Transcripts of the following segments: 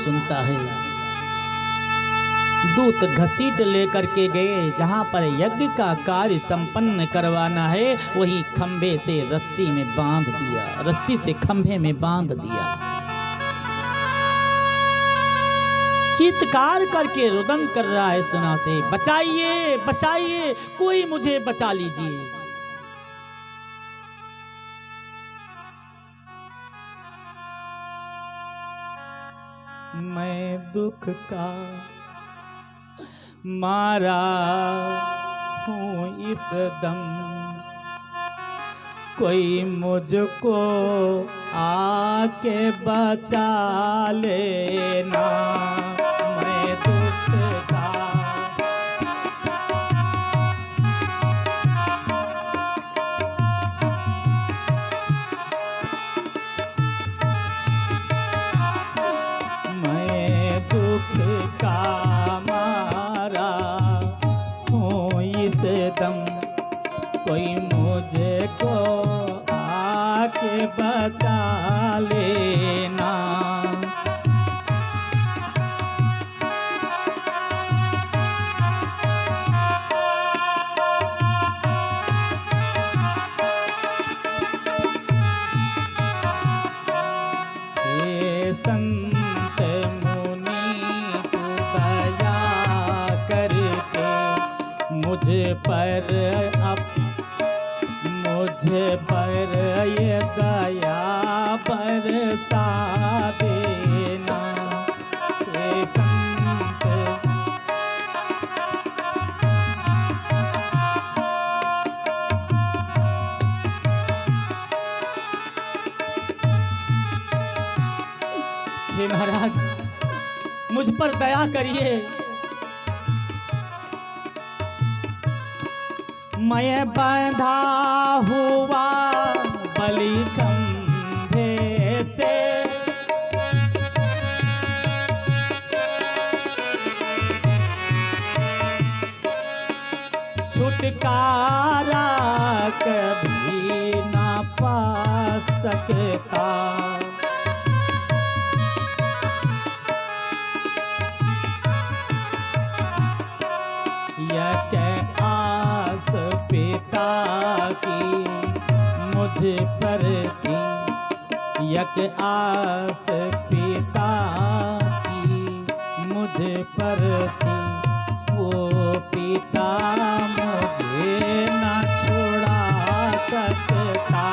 सुनता है। दूत घसीट लेकर के गए, जहां पर यज्ञ का कार्य संपन्न करवाना है वहीं खंभे से रस्सी में बांध दिया, रस्सी से खंभे में बांध दिया। चीत्कार करके रुदन कर रहा है सुना से, बचाइए बचाइए, कोई मुझे बचा लीजिए। मैं दुख का मारा हूँ इस दम, कोई मुझको आके बचा लेना। मैं दुख का मारा हूँ इस दम, कोई मुझको आके बचा लेना। हे संत मुझ पर ये दया बरसा देना। हे संत हे महाराज, मुझ पर दया करिए। मैं बंधा हुआ बलि खंभे से, छुटकारा कभी ना पा सकता। पिता की मुझ पर थी, यक आस पिता की मुझ पर थी, वो पिता मुझे न छुड़ा सकता।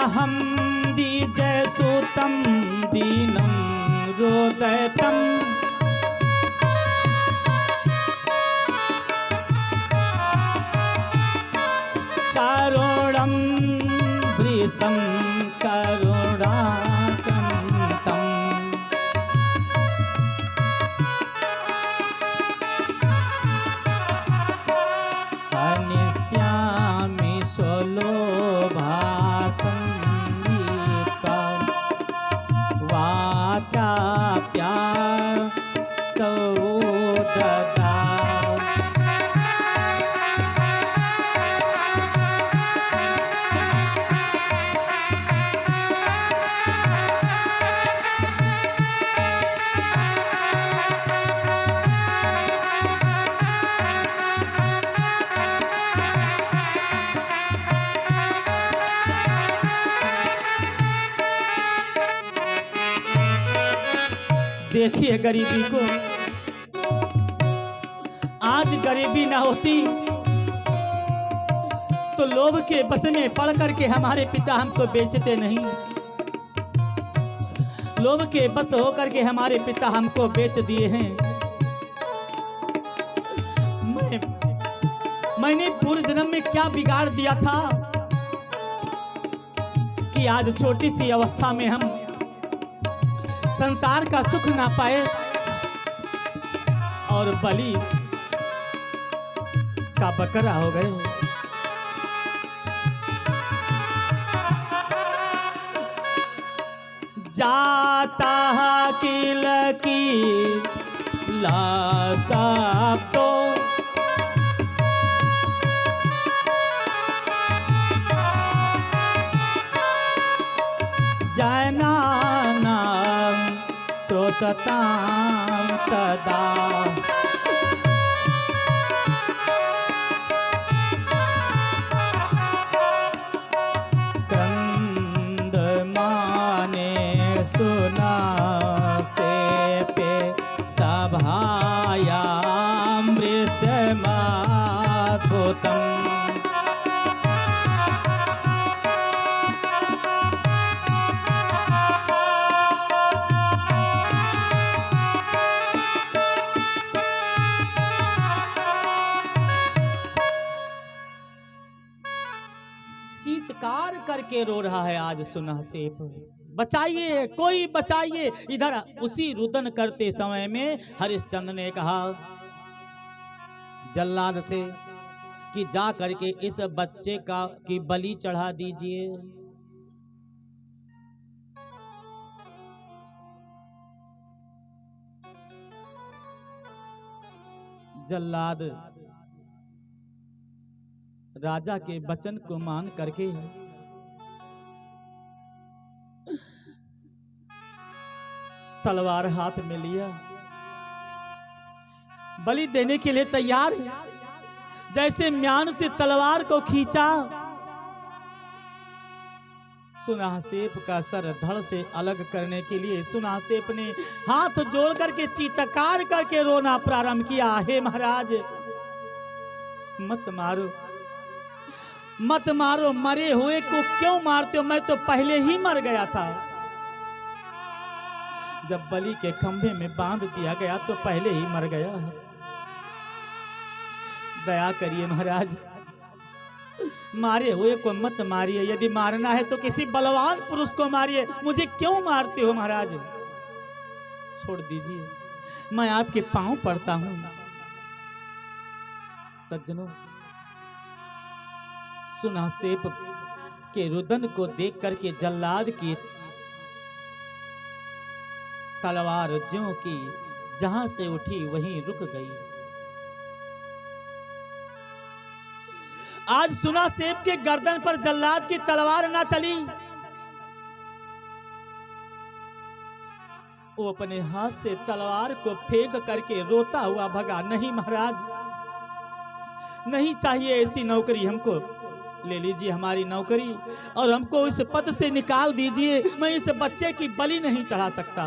हम दीजय सुतम दीनम रोदयतम, करुणम वृषम करुणाक्रंतम। अनिश्यामि स्वलोभाकं वाचा प्यार सौददा। देखिए गरीबी को, आज गरीबी ना होती तो लोभ के बस में पड़ करके हमारे पिता हमको बेचते नहीं। लोभ के बस होकर के हमारे पिता हमको बेच दिए हैं। मैंने पूर्व जन्म में क्या बिगाड़ दिया था कि आज छोटी सी अवस्था में हम संसार का सुख ना पाए और बलि का बकरा हो गए। जाता किल की लाशा को जनानां त्रोसतां तदा क्रंदमाने सुना से पे सभायां वृषमाद्भुतम् चीत्कार करके रो रहा है आज सुनासेप। बचाइए, कोई बचाइए। इधर उसी रुदन करते समय में हरिश्चंद्र ने कहा जल्लाद से कि जा करके इस बच्चे की बलि चढ़ा दीजिए। जल्लाद राजा के वचन को मान करके तलवार हाथ में लिया, बलि देने के लिए तैयार। जैसे म्यान से तलवार को खींचा, सुनासेप का सर धड़ से अलग करने के लिए सुनासेप ने हाथ जोड़ करके चीत्कार करके रोना प्रारंभ किया। हे महाराज, मत मारो, मत मारो, मरे हुए को क्यों मारते हो? मैं तो पहले ही मर गया था। जब बलि के खंभे में बांध दिया गया तो पहले ही मर गया। दया करिए महाराज, मारे हुए को मत मारिए। यदि मारना है तो किसी बलवान पुरुष को मारिए, मुझे क्यों मारते हो महाराज? छोड़ दीजिए, मैं आपके पांव पड़ता हूं। सज्जनों, सुनासेप के रुदन को देख करके जल्लाद की तलवार ज्यों की जहां से उठी वहीं रुक गई। आज सुनासेप के गर्दन पर जल्लाद की तलवार ना चली, वो अपने हाथ से तलवार को फेंक करके रोता हुआ भगा। नहीं महाराज, नहीं चाहिए ऐसी नौकरी हमको। ले लीजिए हमारी नौकरी और हमको इस पद से निकाल दीजिए। मैं इस बच्चे की बलि नहीं चढ़ा सकता।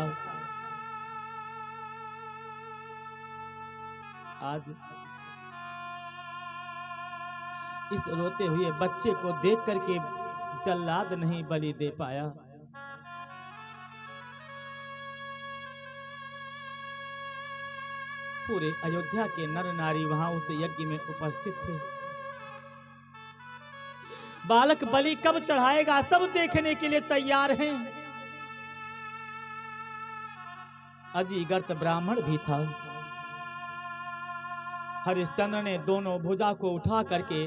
आज इस रोते हुए बच्चे को देख करके जल्लाद नहीं बलि दे पाया। पूरे अयोध्या के नर नारी वहां उस यज्ञ में उपस्थित थे। बालक बलि कब चढ़ाएगा सब देखने के लिए तैयार हैं। अजीगर्त ब्राह्मण भी था। हरिश्चंद्र ने दोनों भुजा को उठा करके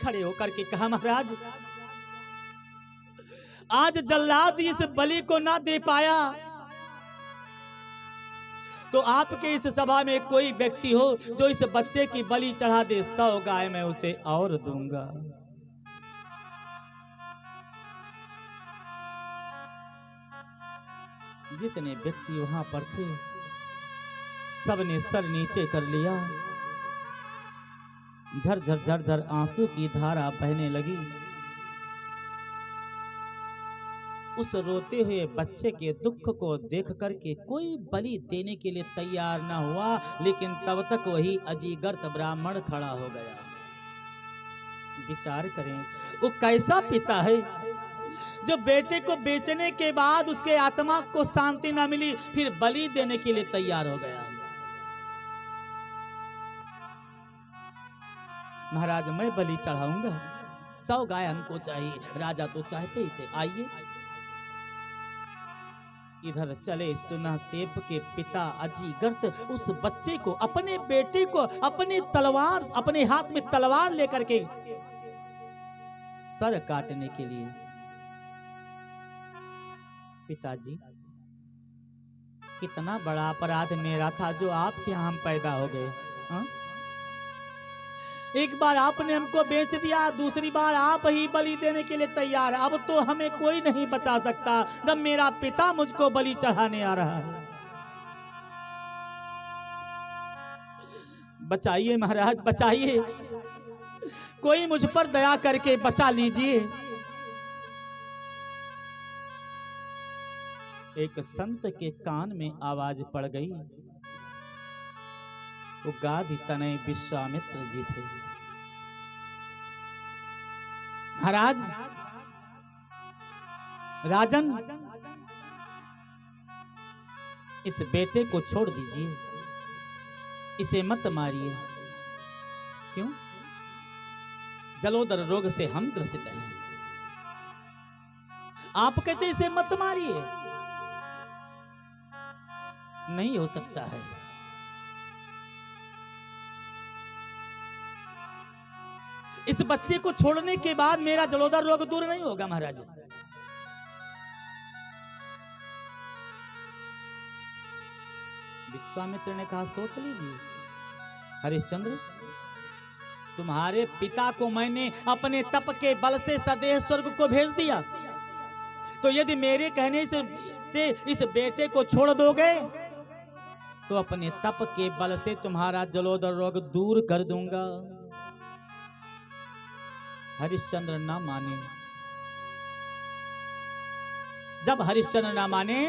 खड़े होकर के कहा, महाराज आज जल्लाद इस बलि को ना दे पाया तो आपके इस सभा में कोई व्यक्ति हो जो इस बच्चे की बलि चढ़ा दे, 100 गाय मैं उसे और दूंगा। जितने व्यक्ति वहां पर थे सबने सर नीचे कर लिया। झरझर झरझर आंसू की धारा बहने लगी। उस रोते हुए बच्चे के दुख को देख करके कोई बलि देने के लिए तैयार ना हुआ, लेकिन तब तक वही अजीगर्त ब्राह्मण खड़ा हो गया। विचार करें, वो कैसा पिता है जो बेटे को बेचने के बाद उसके आत्मा को शांति ना मिली, फिर बलि देने के लिए तैयार हो गया। महाराज मैं बलि चढ़ाऊंगा, 100 गाय हमको चाहिए। राजा तो चाहते ही थे। आइए इधर चले। सुनासेप के पिता अजीगर्त उस बच्चे को, अपने बेटे को अपने हाथ में तलवार लेकर के सर काटने के लिए पिताजी, कितना बड़ा अपराध मेरा था जो आपके यहाँ हम पैदा हो गए। हाँ? एक बार आपने हमको बेच दिया, दूसरी बार आप ही बलि देने के लिए तैयार। अब तो हमें कोई नहीं बचा सकता जब मेरा पिता मुझको बलि चढ़ाने आ रहा है। बचाइए महाराज, बचाइए, कोई मुझ पर दया करके बचा लीजिए। एक संत के कान में आवाज पड़ गई। वो गादी तनय विश्वामित्र जी थे। महाराज, राजन, इस बेटे को छोड़ दीजिए, इसे मत मारिए। क्यों? जलोदर रोग से हम ग्रसित हैं। आप कहते इसे मत मारिए, नहीं हो सकता है। इस बच्चे को छोड़ने के बाद मेरा जलोदर रोग दूर नहीं होगा महाराज। विश्वामित्र ने कहा, सोच लीजिए हरिश्चंद्र, तुम्हारे पिता को मैंने अपने तप के बल से सदैव स्वर्ग को भेज दिया, तो यदि मेरे कहने से इस बेटे को छोड़ दोगे तो अपने तप के बल से तुम्हारा जलोदर रोग दूर कर दूंगा। हरिश्चंद्र ना माने। जब हरिश्चंद्र ना माने,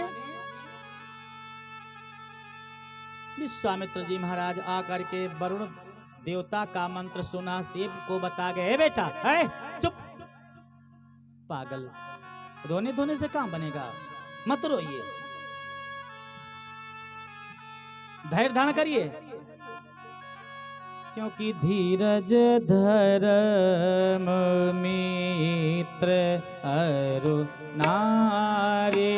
विश्वामित्र जी महाराज आकर के वरुण देवता का मंत्र सुना, सेब को बता गए, बेटा है चुप, पागल, रोने धोने से काम बनेगा, मत रोइए, धैर्य धारण करिए, क्योंकि धीरज धर्म मित्र अरु नारे।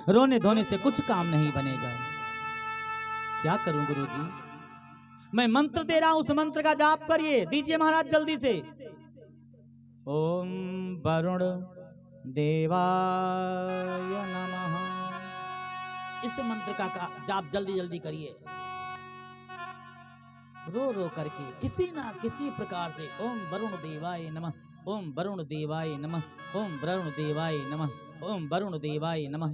रोने धोने से कुछ काम नहीं बनेगा। क्या करूं गुरुजी? मैं मंत्र दे रहा हूं, उस मंत्र का जाप करिए, दीजिए महाराज जल्दी से। ओम वरुण देवाय नमः। इस मंत्र का जाप जल्दी जल्दी करिए, रो रो करके किसी ना किसी प्रकार से। ओम वरुण देवाय नमः, ओम वरुण देवाय नमः, ओम वरुण देवाय नमः, ओम वरुण देवाय नमः।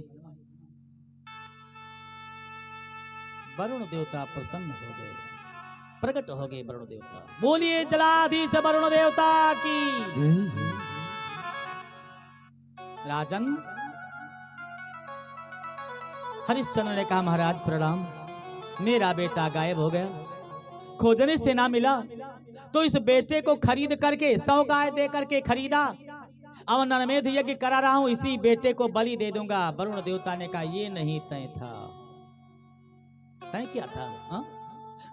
वरुण देवता प्रसन्न हो गए, प्रकट हो गए वरुण देवता। बोलिए जलाधीश वरुण देवता की जय। राजन, हरिश्चंद्र ने कहा, महाराज प्रणाम, मेरा बेटा गायब हो गया, खोजने से ना मिला, तो इस बेटे को खरीद करके 100 गाय दे करके खरीदा, अब नरमेध यज्ञ करा रहा हूं, इसी बेटे को बलि दे दूंगा। वरुण देवता ने कहा, ये नहीं तय था। तय क्या था? हा?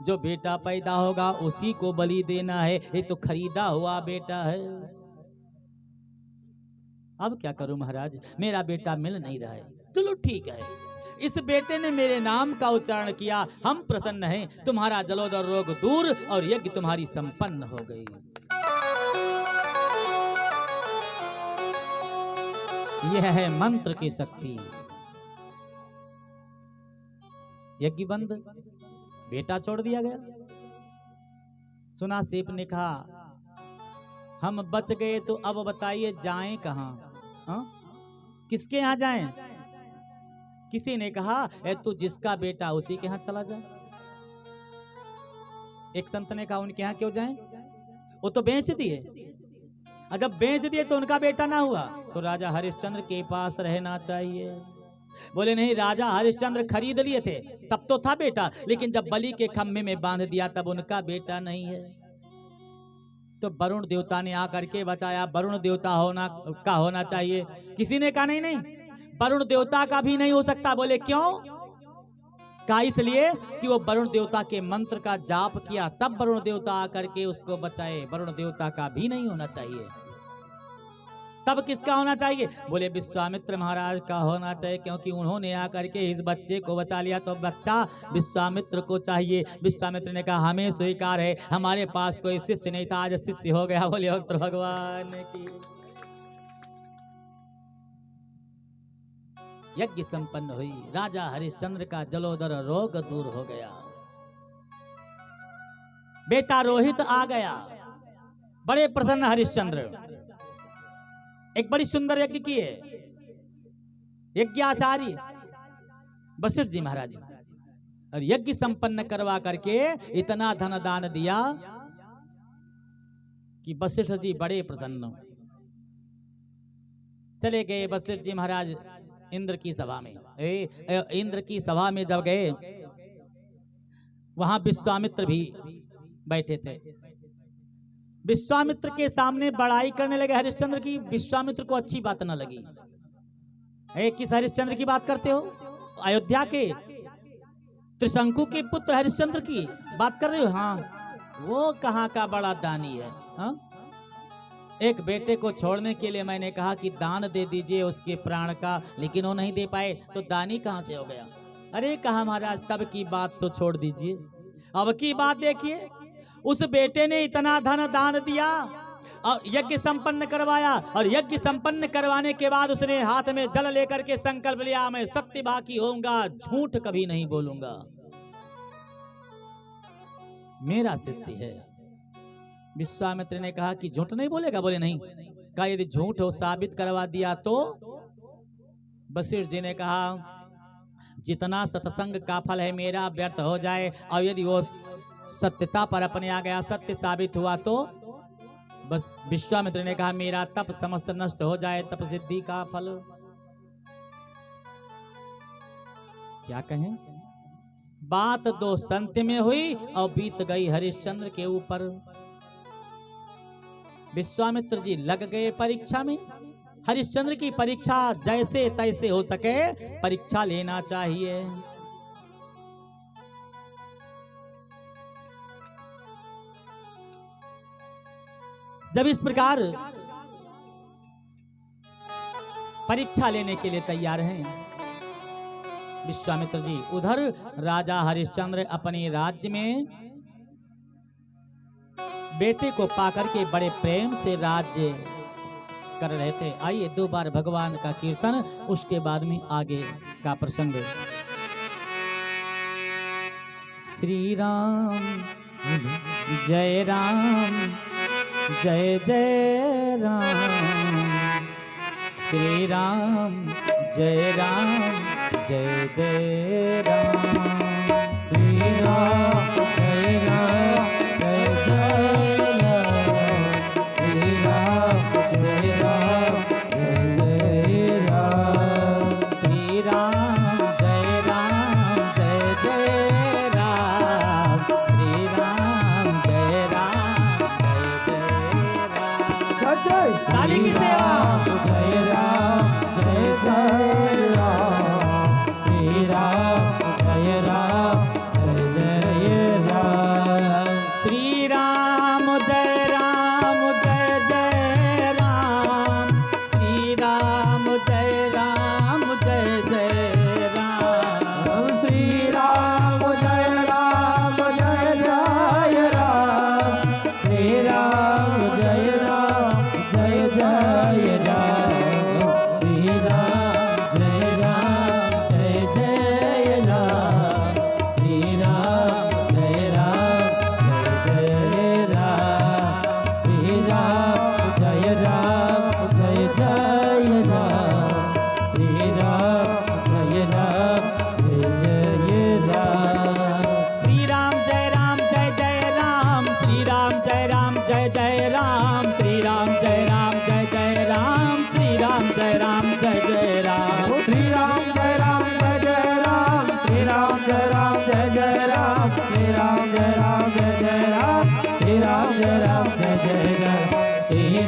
जो बेटा पैदा होगा उसी को बलि देना है, ये तो खरीदा हुआ बेटा है। अब क्या करूं महाराज, मेरा बेटा मिल नहीं रहा है। चलो ठीक है, इस बेटे ने मेरे नाम का उच्चारण किया, हम प्रसन्न हैं, तुम्हारा जलोदर रोग दूर और यज्ञ तुम्हारी संपन्न हो गई। यह है मंत्र की शक्ति। यज्ञ बंद, बेटा छोड़ दिया गया। सुना सेप ने कहा, हम बच गए तो अब बताइए जाएं कहां? किसके यहां जाएं? किसी ने कहा, तू जिसका बेटा उसी के यहां चला जा। एक संत ने कहा, उनके यहां क्यों जाएं? वो तो बेच दिए। और जब बेच दिए तो उनका बेटा ना हुआ, तो राजा हरिश्चंद्र के पास रहना चाहिए। बोले नहीं, राजा हरिश्चंद्र खरीद लिए थे तब तो था बेटा, लेकिन जब बलि के खम्भे में बांध दिया तब उनका बेटा नहीं है। तो वरुण देवता ने आकर के बचाया, वरुण देवता होना चाहिए। किसी ने कहा नहीं नहीं, वरुण देवता का भी नहीं हो सकता। बोले क्यों? कहा इसलिए कि वो वरुण देवता के मंत्र का जाप किया, तब वरुण देवता आकर के उसको बचाए। वरुण देवता का भी नहीं होना चाहिए। तब किसका होना चाहिए? बोले विश्वामित्र महाराज का होना चाहिए, क्योंकि उन्होंने आकर के इस बच्चे को बचा लिया, तो बच्चा विश्वामित्र को चाहिए। विश्वामित्र ने कहा हमें स्वीकार है, हमारे पास कोई शिष्य नहीं था, आज शिष्य हो गया। बोले भगवान की। यज्ञ संपन्न हुई, राजा हरिश्चंद्र का जलोदर रोग दूर हो गया, बेटा रोहित आ गया। बड़े प्रसन्न हरिश्चंद्र। एक बड़ी सुंदर यज्ञ किए, यज्ञाचार्य वशिष्ठ जी महाराज, और यज्ञ संपन्न करवा करके इतना धन दान दिया कि वशिष्ठ जी बड़े प्रसन्न। चले गए वशिष्ठ जी महाराज इंद्र की सभा में। इंद्र की सभा में जब गए, वहां विश्वामित्र भी बैठे थे। विश्वामित्र के सामने बड़ाई करने लगे हरिश्चंद्र की। विश्वामित्र को अच्छी बात न लगी। किस हरिश्चंद्र की बात करते हो? अयोध्या के त्रिशंकु के पुत्र हरिश्चंद्र की बात कर रहे हो? हाँ, वो कहाँ का बड़ा दानी है। हाँ? एक बेटे को छोड़ने के लिए मैंने कहा कि दान दे दीजिए उसके प्राण का, लेकिन वो नहीं दे पाए, तो दानी कहाँ से हो गया? अरे कहा महाराज, तब की बात तो छोड़ दीजिए, अब की बात देखिए। उस बेटे ने इतना धन दान दिया और यज्ञ संपन्न करवाया, और यज्ञ संपन्न करवाने के बाद उसने हाथ में जल लेकर के संकल्प लिया, मैं सत्यभागी होऊंगा, झूठ कभी नहीं बोलूंगा, मेरा शिष्य है। विश्वामित्र ने कहा कि झूठ नहीं बोलेगा? बोले नहीं। कहा यदि झूठ हो साबित करवा दिया तो? वशिष्ठ जी ने कहा जितना सत्संग का फल है मेरा व्यर्थ हो जाए, और यदि वो सत्यता पर अपने आ गया, सत्य साबित हुआ तो? बस विश्वामित्र ने कहा मेरा तप समस्त नष्ट हो जाए, तप सिद्धि का फल। क्या कहें? बात दो संत में हुई और बीत गई हरिश्चंद्र के ऊपर। विश्वामित्र जी लग गए परीक्षा में। हरिश्चंद्र की परीक्षा जैसे तैसे हो सके परीक्षा लेना चाहिए। जब इस प्रकार परीक्षा लेने के लिए तैयार हैं विश्वामित्र जी, उधर राजा हरिश्चंद्र अपने राज्य में बेटे को पाकर के बड़े प्रेम से राज्य कर रहे थे। आइए दो बार भगवान का कीर्तन, उसके बाद में आगे का प्रसंग। श्री राम जय राम जय जय राम, श्री राम जय जय राम, श्री राम जय जय राम, श्री राम जय जय राम, श्री राम जय जय राम, श्री राम जय जय राम। ताली की सेवा। जय राम जय राम, श्री राम जय जय राम, श्री राम जय जय राम, श्री राम जय जय राम, श्री राम जय जय राम, श्री राम जय जय राम।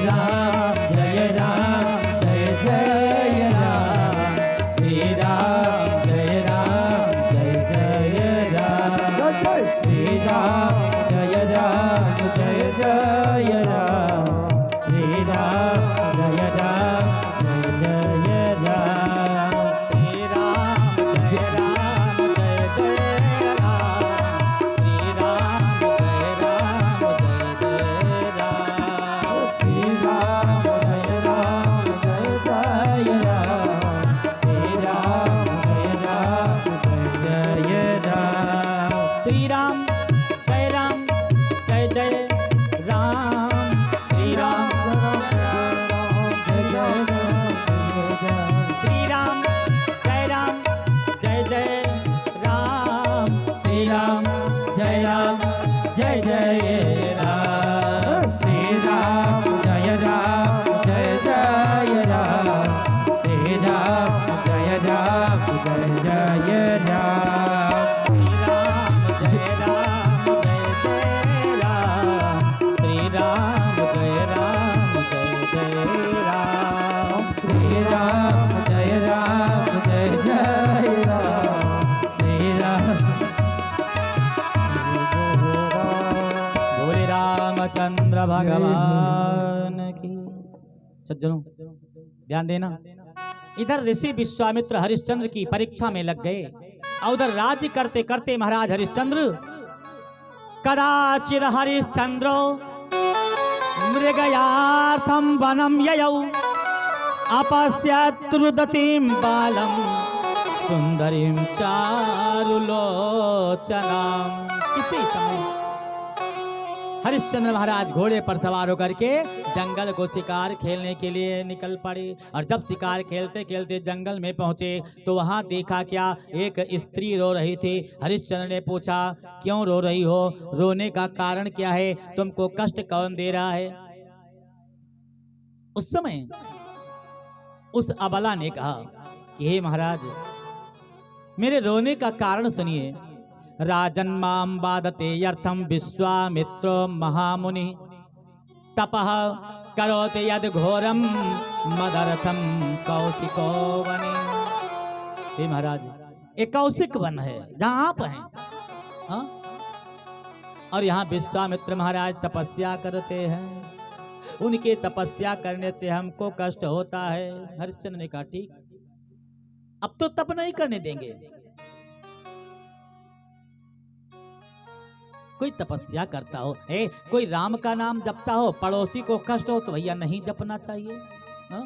राम जय राम जय जय राम, श्री राम जय जय राम, श्री राम जय जय राम, श्री राम जय जय राम, श्री राम जय जय राम, श्री राम जय राम, श्री राम जय जय राम, श्री राम जय जय राम, श्री राम जय जय राम, श्री राम श्री राम जय जय राम, श्री राम जय जय राम, श्री राम जय जय राम, श्री राम जय जय राम, श्री राम जय जय राम, श्री राम जय जय राम, श्री राम जय जय राम, श्री राम। बोले रामचंद्र भगवान की। सज्जनों ध्यान देना, इधर ऋषि विश्वामित्र हरिश्चंद्र की परीक्षा में लग गए और उधर राज्य करते करते महाराज हरिश्चंद्र कदाचित हरिश्चंद्रो मृगयार्थम वनम ययौ अपश्यत् रुदतीं बालम सुंदरीं चारुलोचनां। इसी समय हरिश्चंद्र महाराज घोड़े पर सवार होकर के जंगल को शिकार खेलने के लिए निकल पड़े और जब शिकार खेलते खेलते जंगल में पहुंचे तो वहां देखा क्या, एक स्त्री रो रही थी। हरिश्चंद्र ने पूछा, क्यों रो रही हो, रोने का कारण क्या है, तुमको कष्ट कौन दे रहा है। उस समय उस अबला ने कहा कि हे महाराज, मेरे रोने का कारण सुनिए। राजन माम बाधते यर्थम विश्वामित्रो महामुनि तपः करोति यद घोरम मदर्थम कौशिको वने। हे महाराज, एक कौशिक वन है जहां आप हैं, हाँ? और यहाँ विश्वामित्र महाराज तपस्या करते हैं, उनके तपस्या करने से हमको कष्ट होता है। हरिश्चंद्र ने कहा ठीक, अब तो तप नहीं करने देंगे। कोई तपस्या करता हो, कोई राम का नाम जपता हो, पड़ोसी को कष्ट हो तो भैया नहीं जपना चाहिए, हा?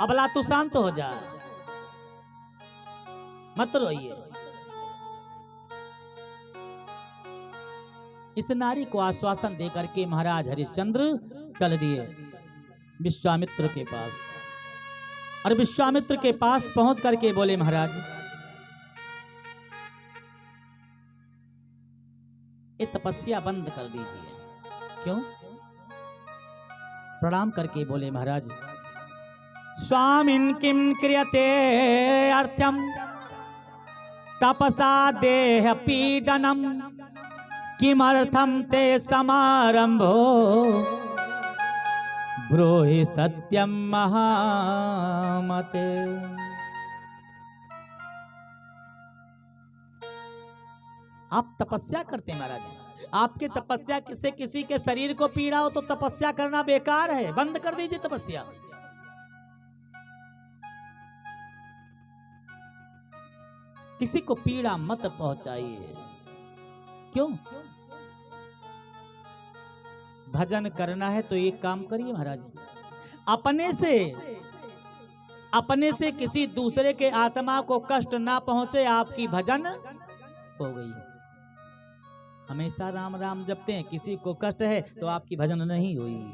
अबला तू शांत हो जा, मत रोइए। इस नारी को आश्वासन देकर के महाराज हरिश्चंद्र चल दिए विश्वामित्र के पास। और विश्वामित्र के पास पहुंच करके बोले, महाराज ये तपस्या बंद कर दीजिए। क्यों? प्रणाम करके बोले, महाराज स्वामिन किम क्रियते अर्थम तपसा देह पीडनम किमर्थम ते समारंभो ब्रूहि सत्यम महामते। आप तपस्या करते हैं महाराज, आपके तपस्या से किसी के शरीर को पीड़ा हो तो तपस्या करना बेकार है, बंद कर दीजिए तपस्या। किसी को पीड़ा मत पहुंचाइए। क्यों? भजन करना है तो एक काम करिए महाराज, अपने से किसी दूसरे के आत्मा को कष्ट ना पहुंचे, आपकी भजन हो गई। हमेशा राम राम जपते हैं, किसी को कष्ट है तो आपकी भजन नहीं हुई।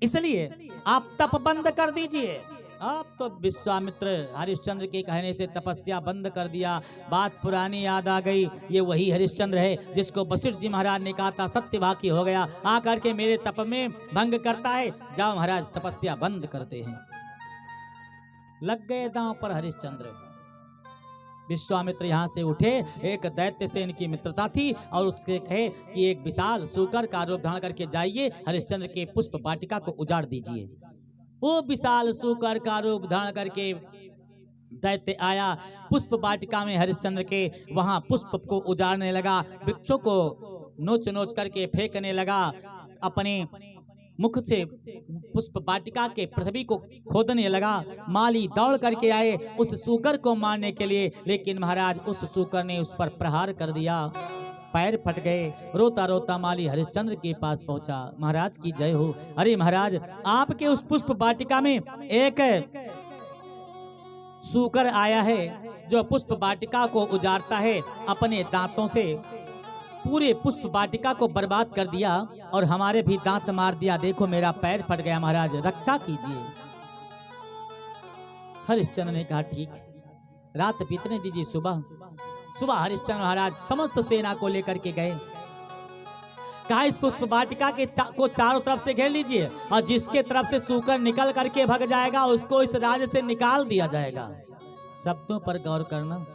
इसलिए आप तप बंद कर दीजिए। आप तो विश्वामित्र हरिश्चंद्र के कहने से तपस्या बंद कर दिया। बात पुरानी याद आ गई, ये वही हरिश्चंद्र है जिसको वशिष्ठ जी महाराज ने कहा था सत्यवाकी हो गया, आकर के मेरे तप में भंग करता है। जाओ महाराज तपस्या बंद करते हैं। लग गए दांव पर हरिश्चंद्र। विश्वामित्र यहाँ से उठे। एक दैत्य से इनकी मित्रता थी और उसके कहे कि एक विशाल सूकर का रूप धारण करके जाइए, हरिश्चंद्र के पुष्प वाटिका को उजाड़ दीजिए। वो विशाल सूकर का रूप धारण करके दैत्य आया, पुष्प वाटिका में हरिश्चंद्र के वहां पुष्प को उजाड़ने लगा, वृक्षों को नोच नोच करके फेंकने लगा, अपने मुख से पुष्प वाटिका के पृथ्वी को खोदने लगा। माली दौड़ करके आए उस सूकर को मारने के लिए, लेकिन महाराज उस सूकर ने उस पर प्रहार कर दिया, पैर फट गए। रोता रोता माली हरिश्चंद्र के पास पहुंचा। महाराज की जय हो। अरे महाराज, आपके उस पुष्प वाटिका में एक सूकर आया है जो पुष्प वाटिका को उजाड़ता है, अपने दांतों से पूरे पुष्प वाटिका को बर्बाद कर दिया और हमारे भी दांत मार दिया। देखो मेरा पैर फट गया, महाराज रक्षा कीजिए। हरिश्चंद्र ने कहा ठीक, रात बीतने दीजिए। सुबह सुबह हरिश्चंद्र महाराज समस्त सेना को लेकर के गए। कहा इस पुष्प वाटिका के को चारों तरफ से घेर लीजिए और जिसके तरफ से सूकर निकल करके भाग जाएगा उसको इस राज्य से निकाल दिया जाएगा। शब्दों पर गौर करना।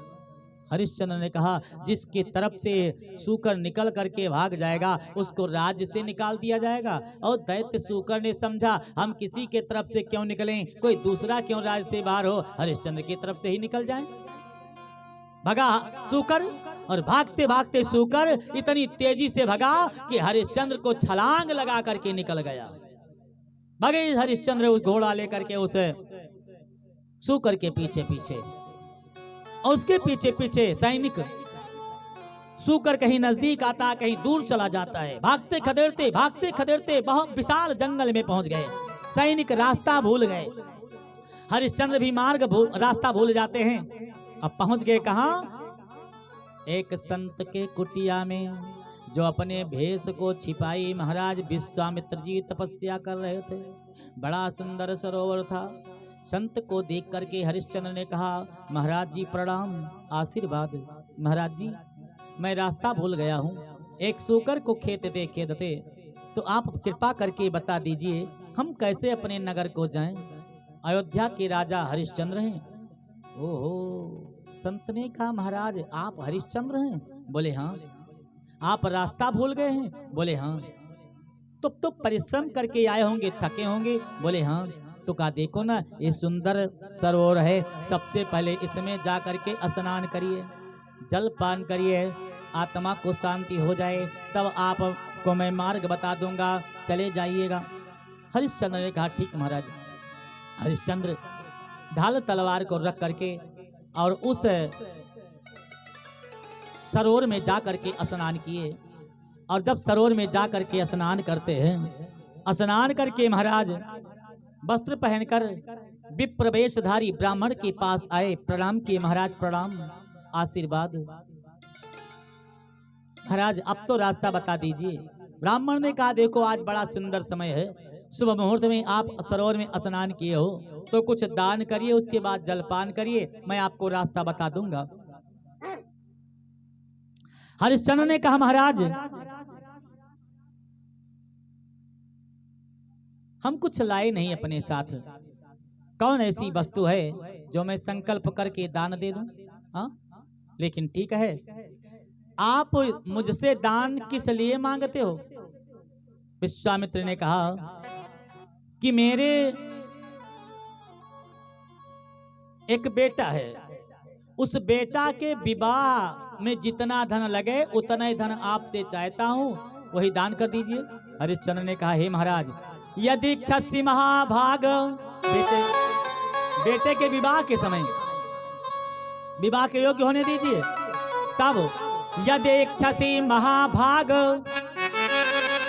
हरिश्चंद्र ने कहा जिसके तरफ से सूकर निकल करके भाग जाएगा उसको राज्य से निकाल दिया जाएगा। और दैत्य सूकर ने समझा हम किसी के तरफ से क्यों निकलें, कोई दूसरा क्यों राज्य से बाहर हो, हरिश्चंद्र की तरफ से ही निकल जाए। भगा सूकर और भागते भागते सूकर इतनी तेजी से भगा कि हरिश्चंद्र को छलांग लगा करके निकल गया। भगे हरिश्चंद्र उस घोड़ा लेकर के उस सूकर के पीछे पीछे, और उसके पीछे पीछे सैनिक। सूकर कहीं नजदीक आता, कहीं दूर चला जाता है। भागते खदेड़ते बहुत विशाल जंगल में पहुंच गए। सैनिक रास्ता भूल गए, हरिश्चंद्र भी रास्ता भूल जाते हैं। अब पहुंच गए कहां? एक संत के कुटिया में, जो अपने भेष को छिपाई महाराज विश्वामित्र जी तपस्या कर रहे थे। बड़ा सुंदर सरोवर था। संत को देख करके हरिश्चंद्र ने कहा महाराज जी प्रणाम, आशीर्वाद। महाराज जी मैं रास्ता भूल गया हूँ, एक सूकर को खेदते तो आप कृपा करके बता दीजिए हम कैसे अपने नगर को जाएं। अयोध्या के राजा हरिश्चंद्र हैं। ओहो, संत ने कहा महाराज आप हरिश्चंद्र हैं? बोले हाँ। आप रास्ता भूल गए हैं? बोले हाँ। तो परिश्रम करके आए होंगे, थके होंगे? बोले हाँ। तो कहा देखो ना ये सुंदर सरोवर है, सबसे पहले इसमें जा करके स्नान करिए, जल पान करिए, आत्मा को शांति हो जाए, तब आपको मैं मार्ग बता दूंगा, चले जाइएगा। हरिश्चंद्र ने कहा ठीक महाराज। हरिश्चंद्र ढाल तलवार को रख करके और उस सरोवर में जा करके स्नान किए। और जब सरोवर में जा करके स्नान करते हैं, स्नान करके महाराज वस्त्र पहनकर विप्रवेशधारी ब्राह्मण के पास आए। प्रणाम किए महाराज प्रणाम, आशीर्वाद। महाराज अब तो रास्ता बता दीजिए। ब्राह्मण ने कहा देखो आज बड़ा सुंदर समय है, सुबह मुहूर्त में आप सरोवर में स्नान किए हो तो कुछ दान करिए, उसके बाद जलपान करिए, मैं आपको रास्ता बता दूंगा। हरिश्चंद्र ने कहा महाराज हम कुछ लाए नहीं अपने साथ, कौन ऐसी वस्तु है जो मैं संकल्प करके दान दे दूं? हाँ, लेकिन ठीक है, आप मुझसे दान किस लिए मांगते हो? विश्वामित्र ने कहा कि मेरे एक बेटा है, उस बेटा के विवाह में जितना धन लगे उतना ही धन आपसे चाहता हूं, वही दान कर दीजिए। हरिश्चंद्र ने कहा हे महाराज यदि इच्छसि महाभाग, बेटे के विवाह के समय विवाह के योग्य होने दीजिए, तब यदि इच्छसि महाभाग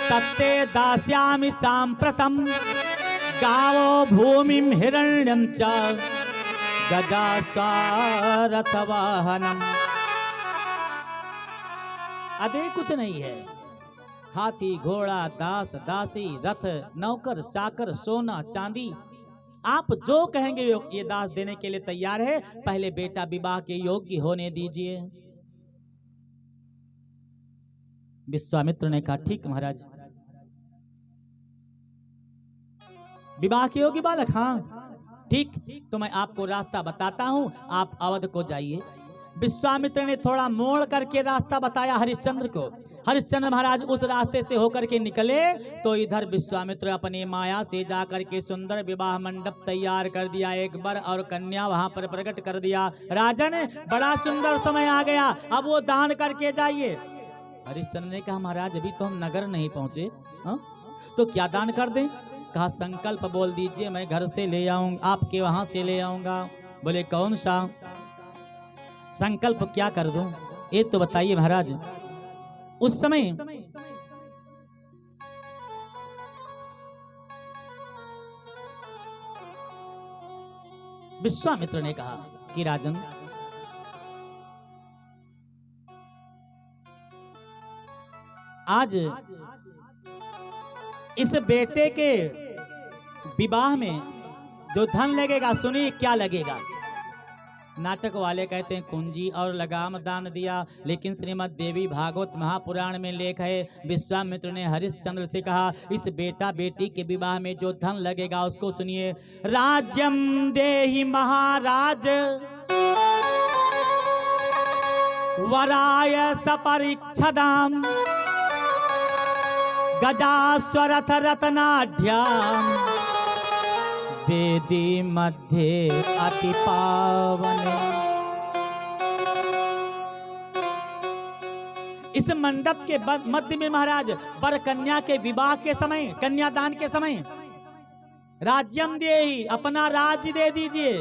तत्ते दास्यामि सांप्रतम गावो भूमिम हिरण्यम च गजासारथवाहनम। अधिक कुछ नहीं है, हाथी घोड़ा दास दासी रथ नौकर चाकर सोना चांदी, आप जो कहेंगे ये दास देने के लिए तैयार है, पहले बेटा विवाह के योग्य होने दीजिए। विश्वामित्र ने कहा ठीक महाराज। विवाह के योग्य बालक? हाँ ठीक, तो मैं आपको रास्ता बताता हूं, आप अवध को जाइए, विश्वामित्र ने थोड़ा मोड़ करके रास्ता बताया हरिश्चंद्र को। हरिश्चंद्र महाराज उस रास्ते से होकर के निकले तो इधर विश्वामित्र अपनी माया से जाकर के सुंदर विवाह मंडप तैयार कर दिया, एक वर और कन्या वहां पर प्रकट कर दिया। राजन बड़ा सुंदर समय आ गया, अब वो दान करके जाइए। हरिश्चंद्र ने कहा महाराज अभी तो हम नगर नहीं पहुंचे, तो क्या दान कर दें? कहा संकल्प बोल दीजिए, मैं घर से ले आऊंगा, आपके वहां से ले आऊंगा। बोले कौन सा संकल्प क्या कर दूं, ये तो बताइए महाराज। उस समय विश्वामित्र ने कहा कि राजन आज इस बेटे के विवाह में जो धन लगेगा, सुनिए क्या लगेगा। नाटक वाले कहते हैं कुंजी और लगाम दान दिया, लेकिन श्रीमद् देवी भागवत महापुराण में लेख है विश्वामित्र ने हरिश्चंद्र से कहा इस बेटा बेटी के विवाह में जो धन लगेगा उसको सुनिए। राज्यम देहि महाराज वराय सपरिच्छदाम गजास्वरथ रत्नाढ्याम वेदी मध्य अति पावन। इस मंडप के मध्य में महाराज वर कन्या के विवाह के समय, कन्यादान के समय राज्यम देहि, अपना राज्य दे दीजिए,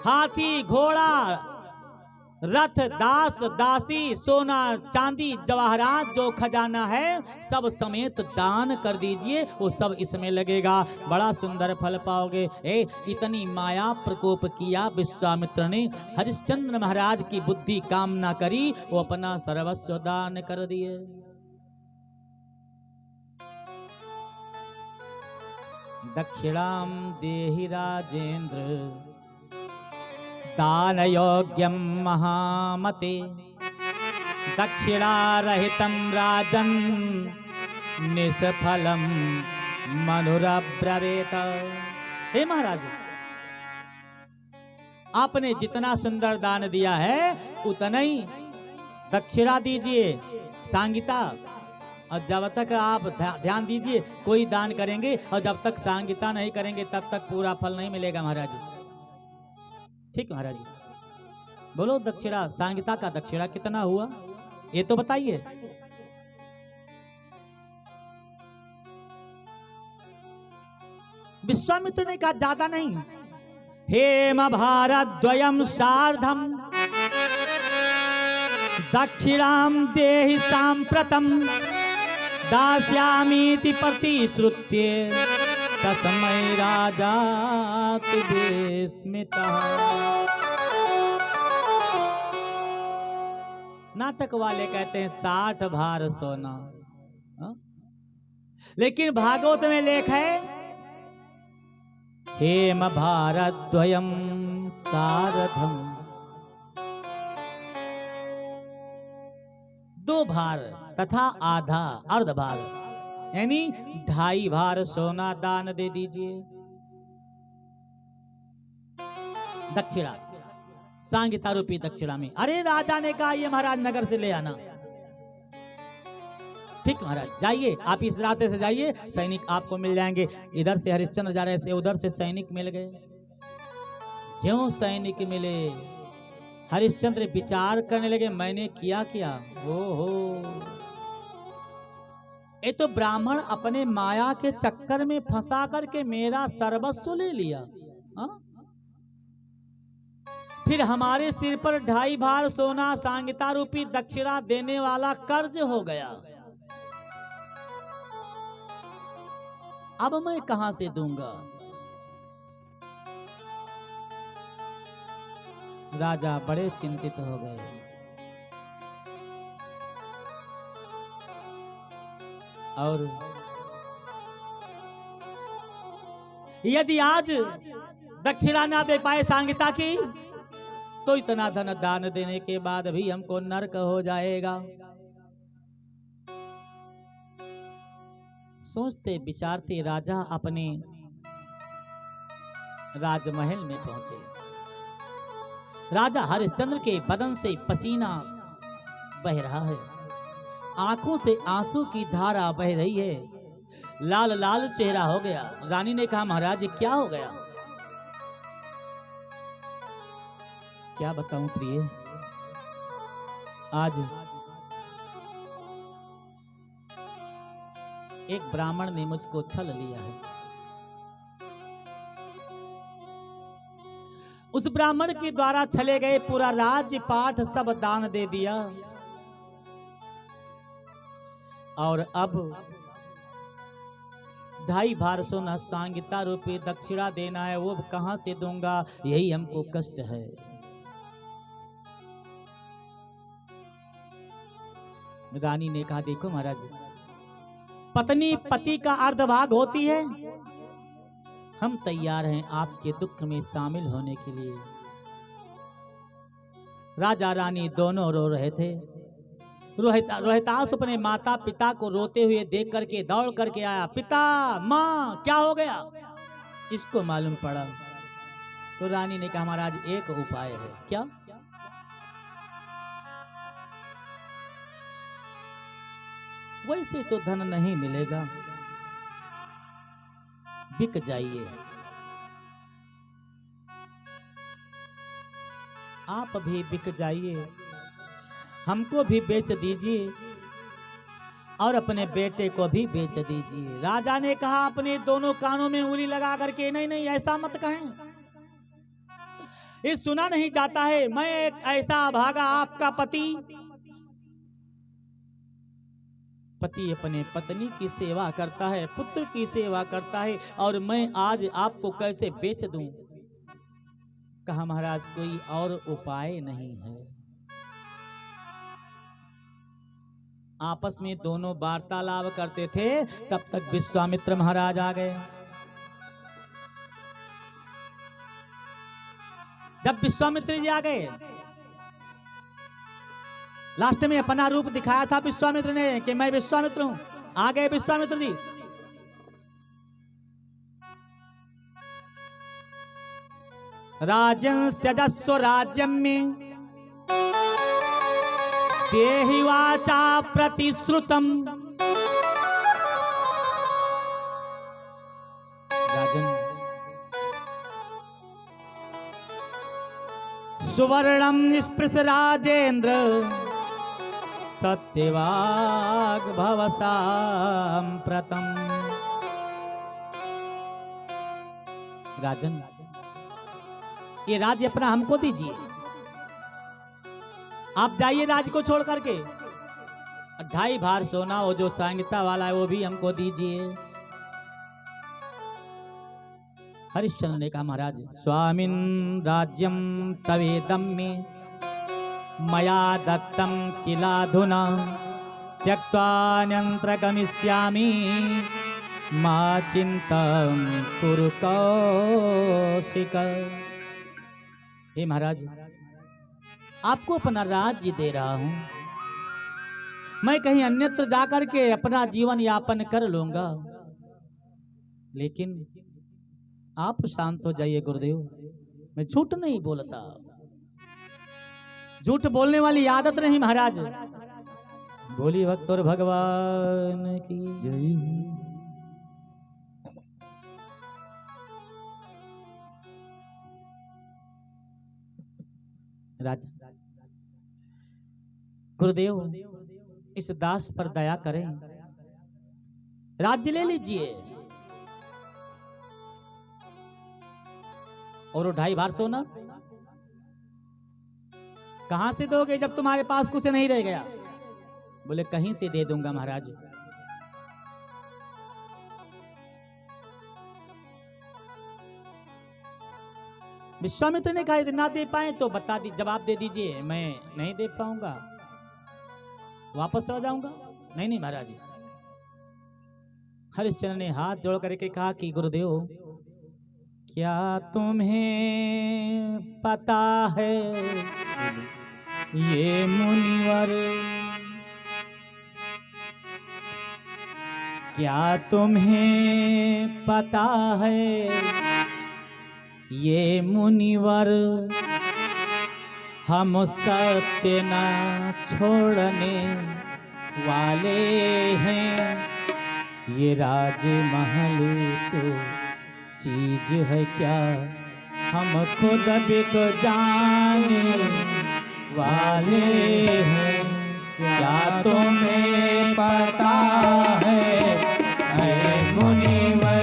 हाथी घोड़ा रथ दास दासी सोना चांदी जवाहरात जो खजाना है सब समेत दान कर दीजिए, वो सब इसमें लगेगा, बड़ा सुंदर फल पाओगे। इतनी माया प्रकोप किया विश्वामित्र ने, हरिश्चंद्र महाराज की बुद्धि काम ना करी, वो अपना सर्वस्व दान कर दिए। दक्षिणाम देहि राजेंद्र दान योग्यम महामते दक्षिणारहितम राजन निष्फलम मनुरब्रवीत। हे महाराज आपने जितना सुंदर दान दिया है उतना ही दक्षिणा दीजिए, सांगिता। और जब तक आप ध्यान दीजिए कोई दान करेंगे और जब तक सांगिता नहीं करेंगे तब तक पूरा फल नहीं मिलेगा महाराज। ठीक महाराज बोलो दक्षिणा, सांगिता का दक्षिणा कितना हुआ ये तो बताइए। विश्वामित्र ने कहा ज्यादा नहीं, हेम भारत द्वयम सार्धम दक्षिणाम देहि सांप्रतम दास्यामीति प्रतिश्रुत्य तस्मै राजा विस्मितः। नाटक वाले कहते हैं 60 भार सोना, लेकिन भागवत में लेख है हेम भारत द्वयम सारथम, 2 भार तथा आधा अर्ध भार, यानी 2.5 भार सोना दान दे दीजिए। दक्षिणा सांगिता रूपी दक्षिणा में। अरे राजा ने कहा ये महाराज नगर से ले आना। ठीक महाराज जाइए, आप इस रास्ते से जाइए, सैनिक आपको मिल जाएंगे। इधर से हरिश्चंद्र जा रहे थे, उधर से सैनिक मिल गए। ज्यों सैनिक मिले हरिश्चंद्र विचार करने लगे मैंने किया क्या। हो ये तो ब्राह्मण अपने माया के चक्कर में फंसा करके मेरा सर्वस्व ले लिया। फिर हमारे सिर पर 2.5 भार सोना सांगिता रूपी दक्षिणा देने वाला कर्ज हो गया। अब मैं कहां से दूंगा। राजा बड़े चिंतित हो गए। और यदि आज दक्षिणा ना दे पाए सांगिता की तो इतना धन दान देने के बाद भी हमको नरक हो जाएगा। सोचते विचारते राजा अपने राजमहल में पहुंचे। राजा हरिश्चंद्र के बदन से पसीना बह रहा है, आंखों से आंसू की धारा बह रही है, लाल लाल चेहरा हो गया। रानी ने कहा महाराज क्या हो गया? क्या बताऊं प्रिय, आज एक ब्राह्मण ने मुझको छल लिया है। उस ब्राह्मण के द्वारा छले गए पूरा राज्य पाठ सब दान दे दिया, और अब 2.5 भार सोना सांगिता रूपी दक्षिणा देना है, वो कहां से दूंगा, यही हमको कष्ट है। रानी ने कहा देखो महाराज, पत्नी पति का अर्धभाग होती है, हम तैयार हैं आपके दुख में शामिल होने के लिए। राजा रानी दोनों रो रहे थे। रोहितास अपने माता पिता को रोते हुए देख करके दौड़ करके आया। पिता माँ क्या हो गया? इसको मालूम पड़ा तो रानी ने कहा महाराज एक उपाय है। क्या? वैसे तो धन नहीं मिलेगा, बिक जाइए, आप भी बिक जाइए, हमको भी बेच दीजिए और अपने बेटे को भी बेच दीजिए। राजा ने कहा अपने दोनों कानों में उंगली लगा करके, नहीं नहीं ऐसा मत कहें, ये सुना नहीं जाता है। मैं एक ऐसा अभागा आपका पति अपने पत्नी की सेवा करता है, पुत्र की सेवा करता है, और मैं आज आपको कैसे बेच दूं? कहा महाराज कोई और उपाय नहीं है। आपस में दोनों वार्तालाप करते थे, तब तक विश्वामित्र महाराज आ गए। जब विश्वामित्र जी आ गए, लास्ट में अपना रूप दिखाया था विश्वामित्र ने कि मैं विश्वामित्र हूं। आ गए विश्वामित्र जी। राजन त्यजस्व राज्यम में देहि वाचा प्रतिश्रुतम। राजन सुवर्णम स्पृश राजेंद्र सत्यवाग भवसाम प्रतम। राजन ये राज्य अपना हमको दीजिए, आप जाइए राज्य को छोड़ करके, 2.5 भार सोना वो जो सांगिता वाला है वो भी हमको दीजिए। हरिश्चंद्र ने कहा महाराज स्वामिन राज्यम तवेदम में मया दत्तम किलाधुना त्यक्त्वा गमिष्यामि मा चिंतम कुरु कौशिक। हे महाराज आपको अपना राज्य दे रहा हूं, मैं कहीं अन्यत्र जाकर के अपना जीवन यापन कर लूंगा, लेकिन आप शांत हो जाइए गुरुदेव, मैं झूठ नहीं बोलता, झूठ बोलने वाली आदत नहीं महाराज। बोली भक्त और भगवान की जय। राजा गुरुदेव इस दास पर दया करें, राज्य ले लीजिए और वो 2.5 भार सोना कहां से दोगे जब तुम्हारे पास कुछ नहीं रह गया? बोले कहीं से दे दूंगा महाराज। विश्वामित्र ने कहा यदि ना दे पाए तो बता दी, जवाब दे दीजिए, मैं नहीं दे पाऊंगा, वापस चला जाऊंगा। नहीं नहीं महाराज। हरिश्चंद्र ने हाथ जोड़ करके कहा कि गुरुदेव क्या तुम्हें पता है ये मुनिवर, क्या तुम्हें पता है ये मुनिवर हम सत्य न छोड़ने वाले हैं। ये राजमहल तो चीज है क्या, हम खुद बिक जाने वाले हैं। क्या तुम्हें पता है ऐ मुनिवर,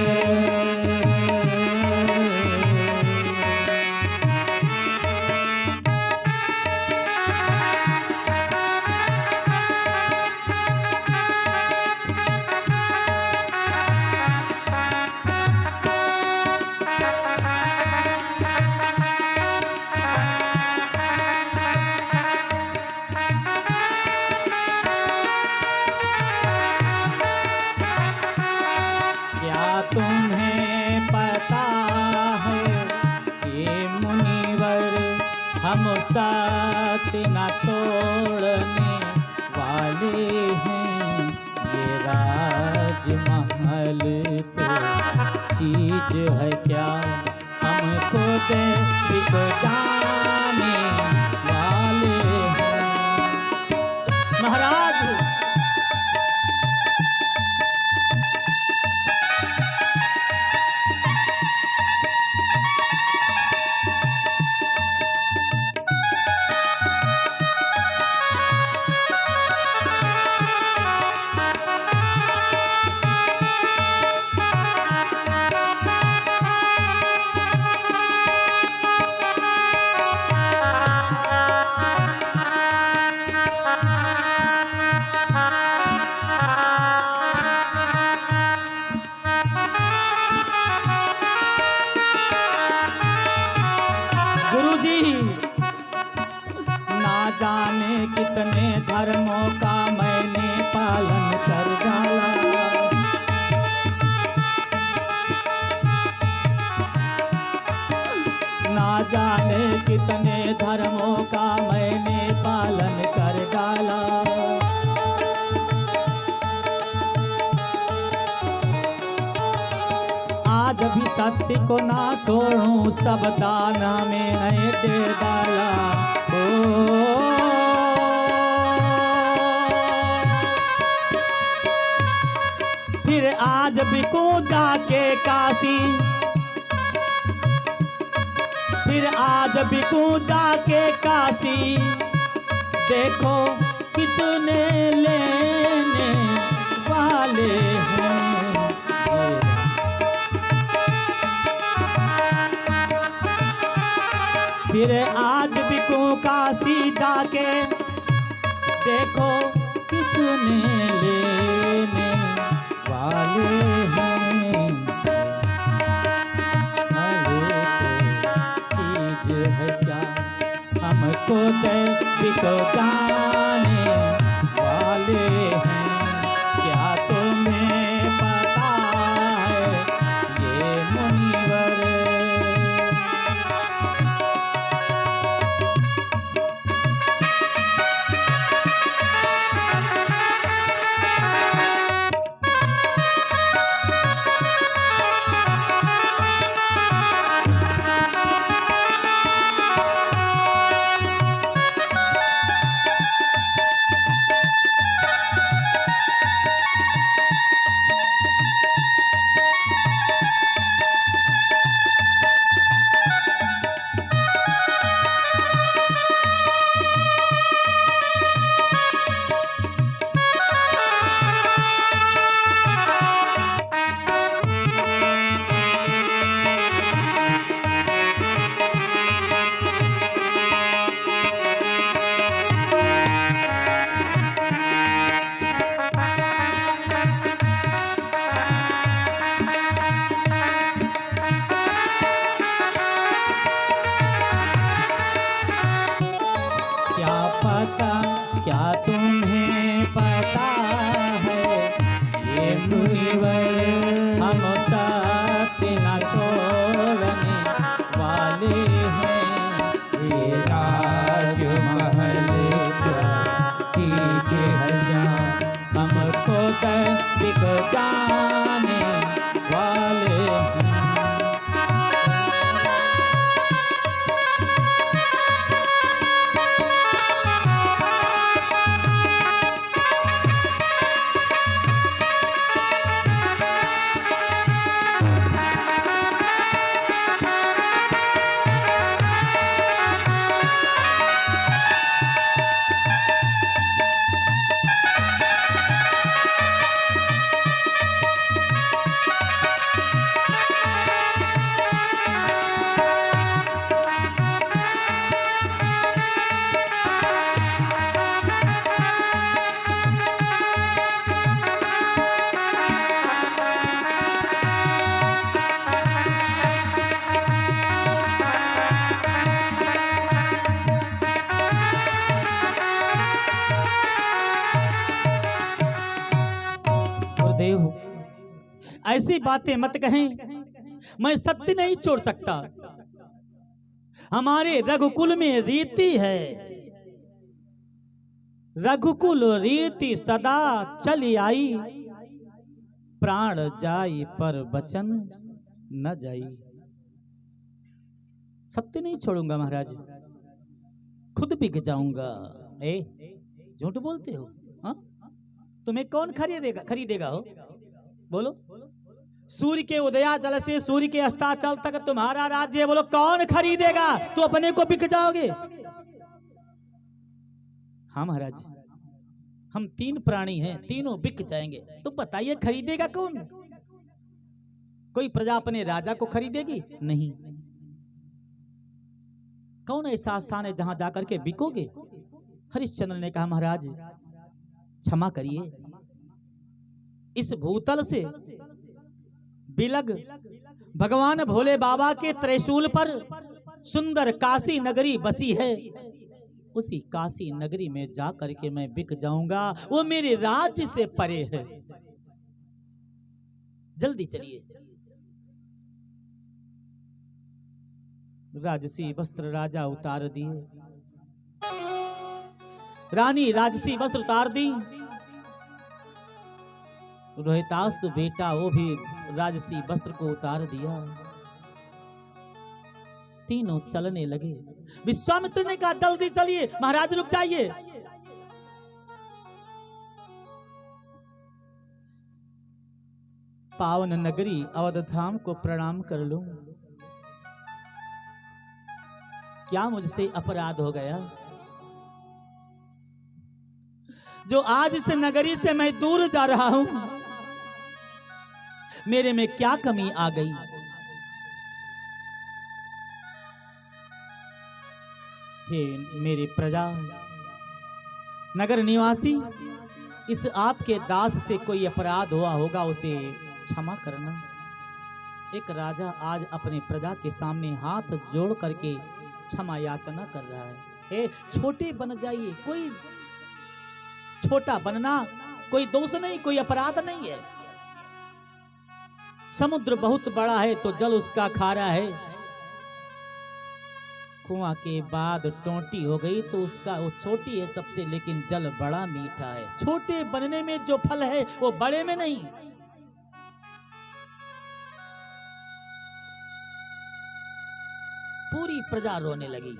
तुम्हें पता है ये मुनिवर, हम सत्य न छोड़ने वाले हैं। ये राजमहल तो चीज है क्या, हम खुद बिक जाने वाले हैं। महाराज ना जाने कितने धर्मों का मैंने पालन कर डाला। ना जाने कितने धर्मों का मैंने पालन कर डाला। आज भी सत्य को ना छोड़ूं, सब दाना में नहीं दे डाला। फिर आज बिकूं जाके काशी, फिर आज बिकूं जाके काशी। देखो कितने लेने वाले हैं। फिर आज बिकूं काशी जाके, देखो कितने लेने वाले हैं। अरे तो चीज है क्या, हमको तो बिक जाने वाले हैं। क्या तुम्हें पता है ये मुनिवर, क्या तुम्हें पता है ये मुनिवर, हम सत्य न छोड़ने वाले हैं। ये राजमहल क्या चीज है क्या, हमको तो बिक जाने वाले हैं। ऐसी बातें मत कहें, मैं सत्य नहीं छोड़ सकता। हमारे रघुकुल में रीति है, रघुकुल रीति सदा चली आई, प्राण जाई पर वचन न जाई। सत्य नहीं छोड़ूंगा महाराज, खुद बिक जाऊंगा। झूठ बोलते हो? हाँ, तुम्हें कौन खरीदेगा हो? बोलो। सूर्य के उदयाचल से सूर्य के अस्ताचल तक तुम्हारा राज्य है, बोलो कौन खरीदेगा? तो अपने को बिक जाओगे। हाँ महाराज, हम 3 प्राणी हैं, तीनों बिक जाएंगे। तो बताइए खरीदेगा कौन? कोई प्रजा अपने राजा को खरीदेगी? नहीं। कौन ऐसा स्थान है जहां जाकर के बिकोगे? हरिश्चंद्र ने कहा महाराज क्षमा करिए, इस भूतल से बिलग भगवान भोले बाबा के त्रिशूल पर सुंदर काशी नगरी बसी है, उसी काशी नगरी में जा करके मैं बिक जाऊंगा, वो मेरे राज्य से परे है। जल्दी चलिए। राजसी वस्त्र राजा उतार दिए, रानी राजसी वस्त्र उतार दी, रोहितास बेटा वो भी राजसी वस्त्र को उतार दिया। तीनों चलने लगे। विश्वामित्र ने कहा जल्दी चलिए। महाराज रुक जाइए। पावन नगरी अवध धाम को प्रणाम कर लूं, क्या मुझसे अपराध हो गया जो आज इस नगरी से मैं दूर जा रहा हूं? मेरे में क्या कमी आ गई? हे मेरी प्रजा, नगर निवासी, इस आपके दास से कोई अपराध हुआ होगा उसे क्षमा करना। एक राजा आज अपने प्रजा के सामने हाथ जोड़ करके क्षमा याचना कर रहा है। हे छोटे बन जाइए, कोई छोटा बनना कोई दोष नहीं, कोई अपराध नहीं है। समुद्र बहुत बड़ा है तो जल उसका खारा है, कुआं के बाद टोंटी हो गई तो उसका वो छोटी है सबसे, लेकिन जल बड़ा मीठा है। छोटे बनने में जो फल है वो बड़े में नहीं। पूरी प्रजा रोने लगी।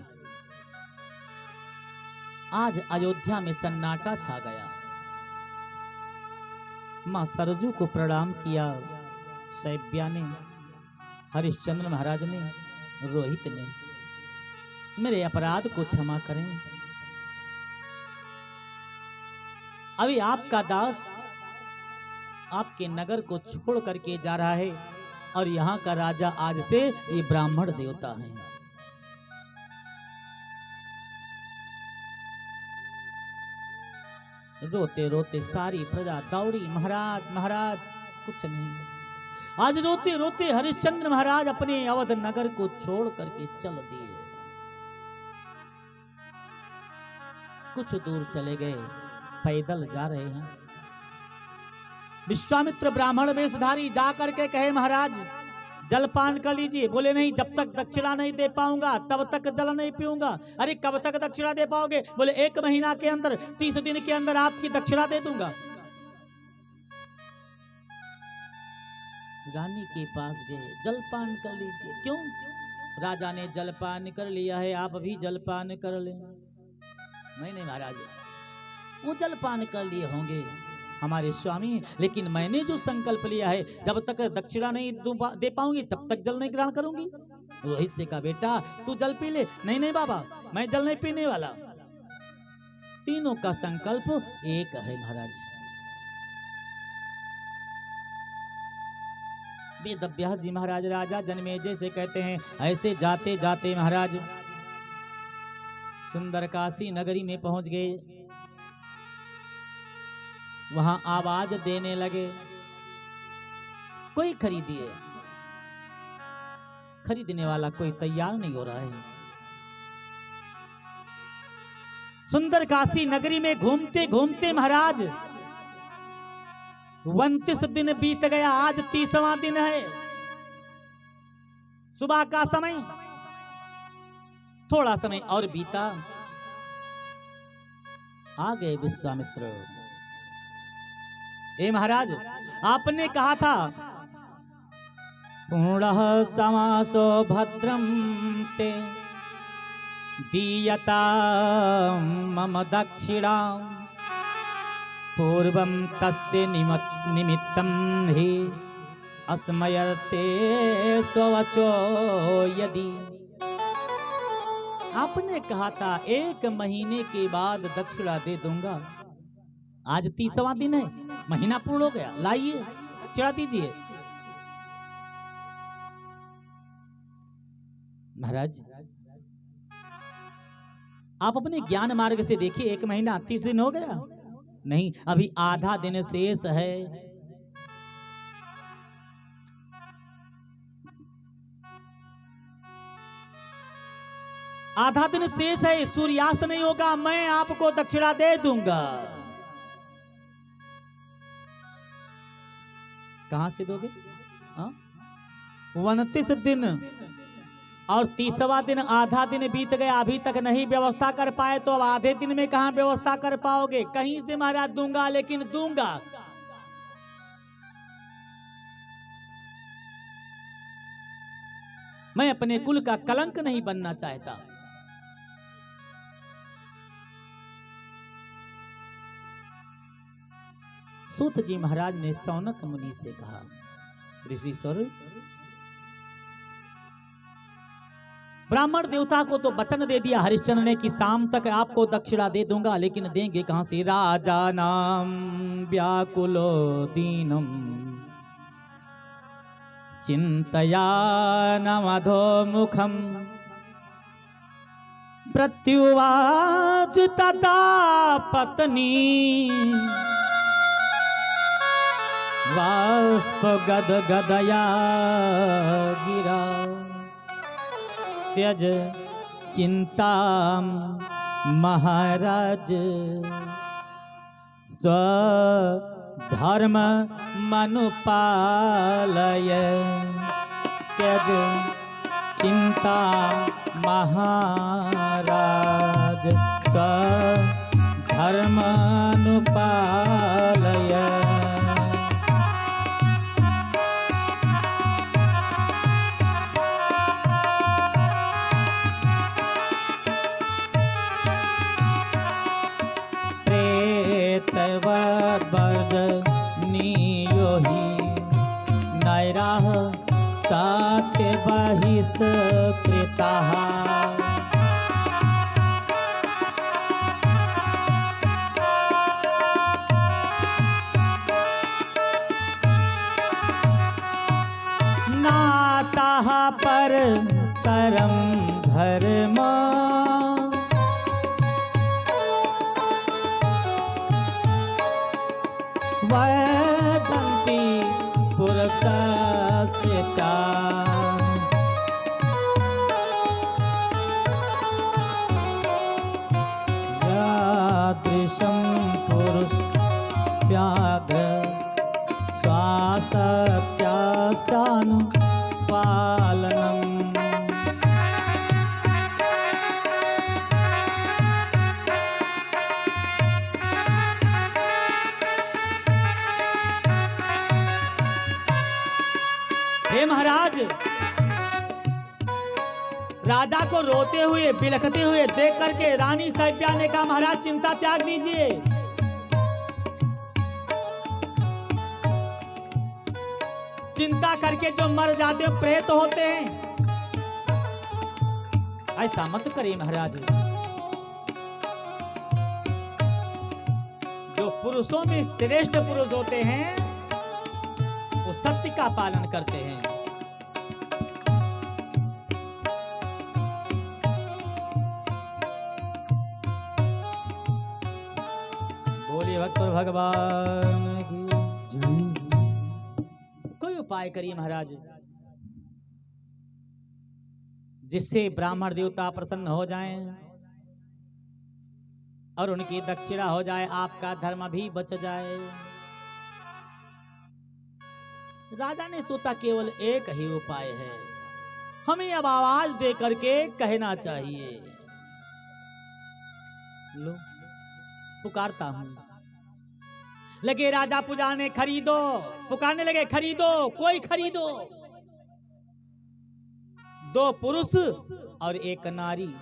आज अयोध्या में सन्नाटा छा गया। मां सरजू को प्रणाम किया, सैब्या ने, हरिश्चंद्र महाराज ने, रोहित ने। मेरे अपराध को क्षमा करें। अभी आपका दास आपके नगर को छोड़ करके जा रहा है और यहाँ का राजा आज से ये ब्राह्मण देवता है। रोते रोते सारी प्रजा दौड़ी, महाराज महाराज कुछ नहीं। आज रोते रोते हरिश्चंद्र महाराज अपने अवध नगर को छोड़ करके चल दिए। कुछ दूर चले गए, पैदल जा रहे हैं। विश्वामित्र ब्राह्मण वेशधारी जा करके कहे महाराज जलपान कर लीजिए। बोले नहीं, जब तक दक्षिणा नहीं दे पाऊंगा तब तक जल नहीं पीऊंगा। अरे कब तक दक्षिणा दे पाओगे? बोले 1 महीना के अंदर, 30 दिन के अंदर आपकी दक्षिणा दे दूंगा। रानी के पास गए, जलपान कर लीजिए। क्यों? राजा ने जलपान कर लिया है, आप भी जलपान कर लें। नहीं नहीं महाराज, वो जलपान कर लिए होंगे हमारे स्वामी, लेकिन मैंने जो संकल्प लिया है जब तक दक्षिणा नहीं दे पाऊंगी तब तक जल नहीं ग्रहण करूंगी। रोहित से कहा बेटा तू जल पी ले। नहीं नहीं बाबा, मैं जल नहीं पीने वाला। तीनों का संकल्प एक है महाराज। वेदव्यास जी महाराज राजा जनमेजय से कहते हैं ऐसे जाते जाते महाराज सुंदर काशी नगरी में पहुंच गए। वहां आवाज देने लगे, कोई खरीदिए। खरीदने वाला कोई तैयार नहीं हो रहा है। सुंदर काशी नगरी में घूमते घूमते महाराज 29 दिन बीत गया, आज 30वां दिन है। सुबह का समय, थोड़ा समय और बीता। आ गए विश्वामित्र। ए महाराज, आपने कहा था पूर्णः समासो भद्रम ते दीयता मम दक्षिणा पूर्वं तस्य निमित्तं हि अस्मयते स्ववचो यदि। आपने कहा था 1 महीने के बाद दक्षिणा दे दूंगा। आज 30वां दिन है, महीना पूर्ण हो गया, लाइए दक्षिणा दीजिए। महाराज, आप अपने ज्ञान मार्ग से देखिए, 1 महीना 30 दिन हो गया? नहीं, अभी आधा दिन शेष है। आधा दिन शेष है, सूर्यास्त नहीं होगा, मैं आपको दक्षिणा दे दूंगा। कहां से दोगे? 29 दिन और 30वां दिन, आधा दिन बीत गया, अभी तक नहीं व्यवस्था कर पाए, तो अब आधे दिन में कहां व्यवस्था कर पाओगे? कहीं से महाराज दूंगा, लेकिन दूंगा। मैं अपने कुल का कलंक नहीं बनना चाहता। सूत जी महाराज ने सौनक मुनि से कहा, ऋषि स्वर, ब्राह्मण देवता को तो वचन दे दिया हरिश्चंद्र ने कि शाम तक आपको दक्षिणा दे दूंगा, लेकिन देंगे कहां से? राजा नाम व्याकुलो दीनम चिंतया नमधो मुखम प्रत्युवाच तथा पत्नी वाष्प गद गदया गिरा त्यज चिंता महाराज स्वधर्म मनुपालय। त्यज चिंता महाराज स्वधर्म अनुपालय। वर्जनीयो हि नैराः सात्य बहिष्कृताः। नाताः पर करम धर्म वदन्ति पुरुषस्य च। यादृशं पुरुषव्याघ्र स्वासत्यासानुपालनम्। हे महाराज, राजा को रोते हुए बिलखते हुए देख करके रानी सैब्या ने कहा, महाराज चिंता त्याग दीजिए। चिंता करके जो मर जाते हैं प्रेत होते हैं, ऐसा मत करिए महाराज। जो पुरुषों में श्रेष्ठ पुरुष होते हैं वो सत्य का पालन करते हैं। बोलिए भक्त भगवान की जय। कोई उपाय करिए महाराज जिससे ब्राह्मण देवता प्रसन्न हो जाएं और उनकी दक्षिणा हो जाए, आपका धर्म भी बच जाए। राजा ने सोचा केवल एक ही उपाय है, हमें अब आवाज दे करके कहना चाहिए। लो पुकारता हूं। लगे राजा पुजारने, खरीदो, पुकारने लगे, खरीदो, कोई खरीदो। 2 पुरुष और 1 नारी।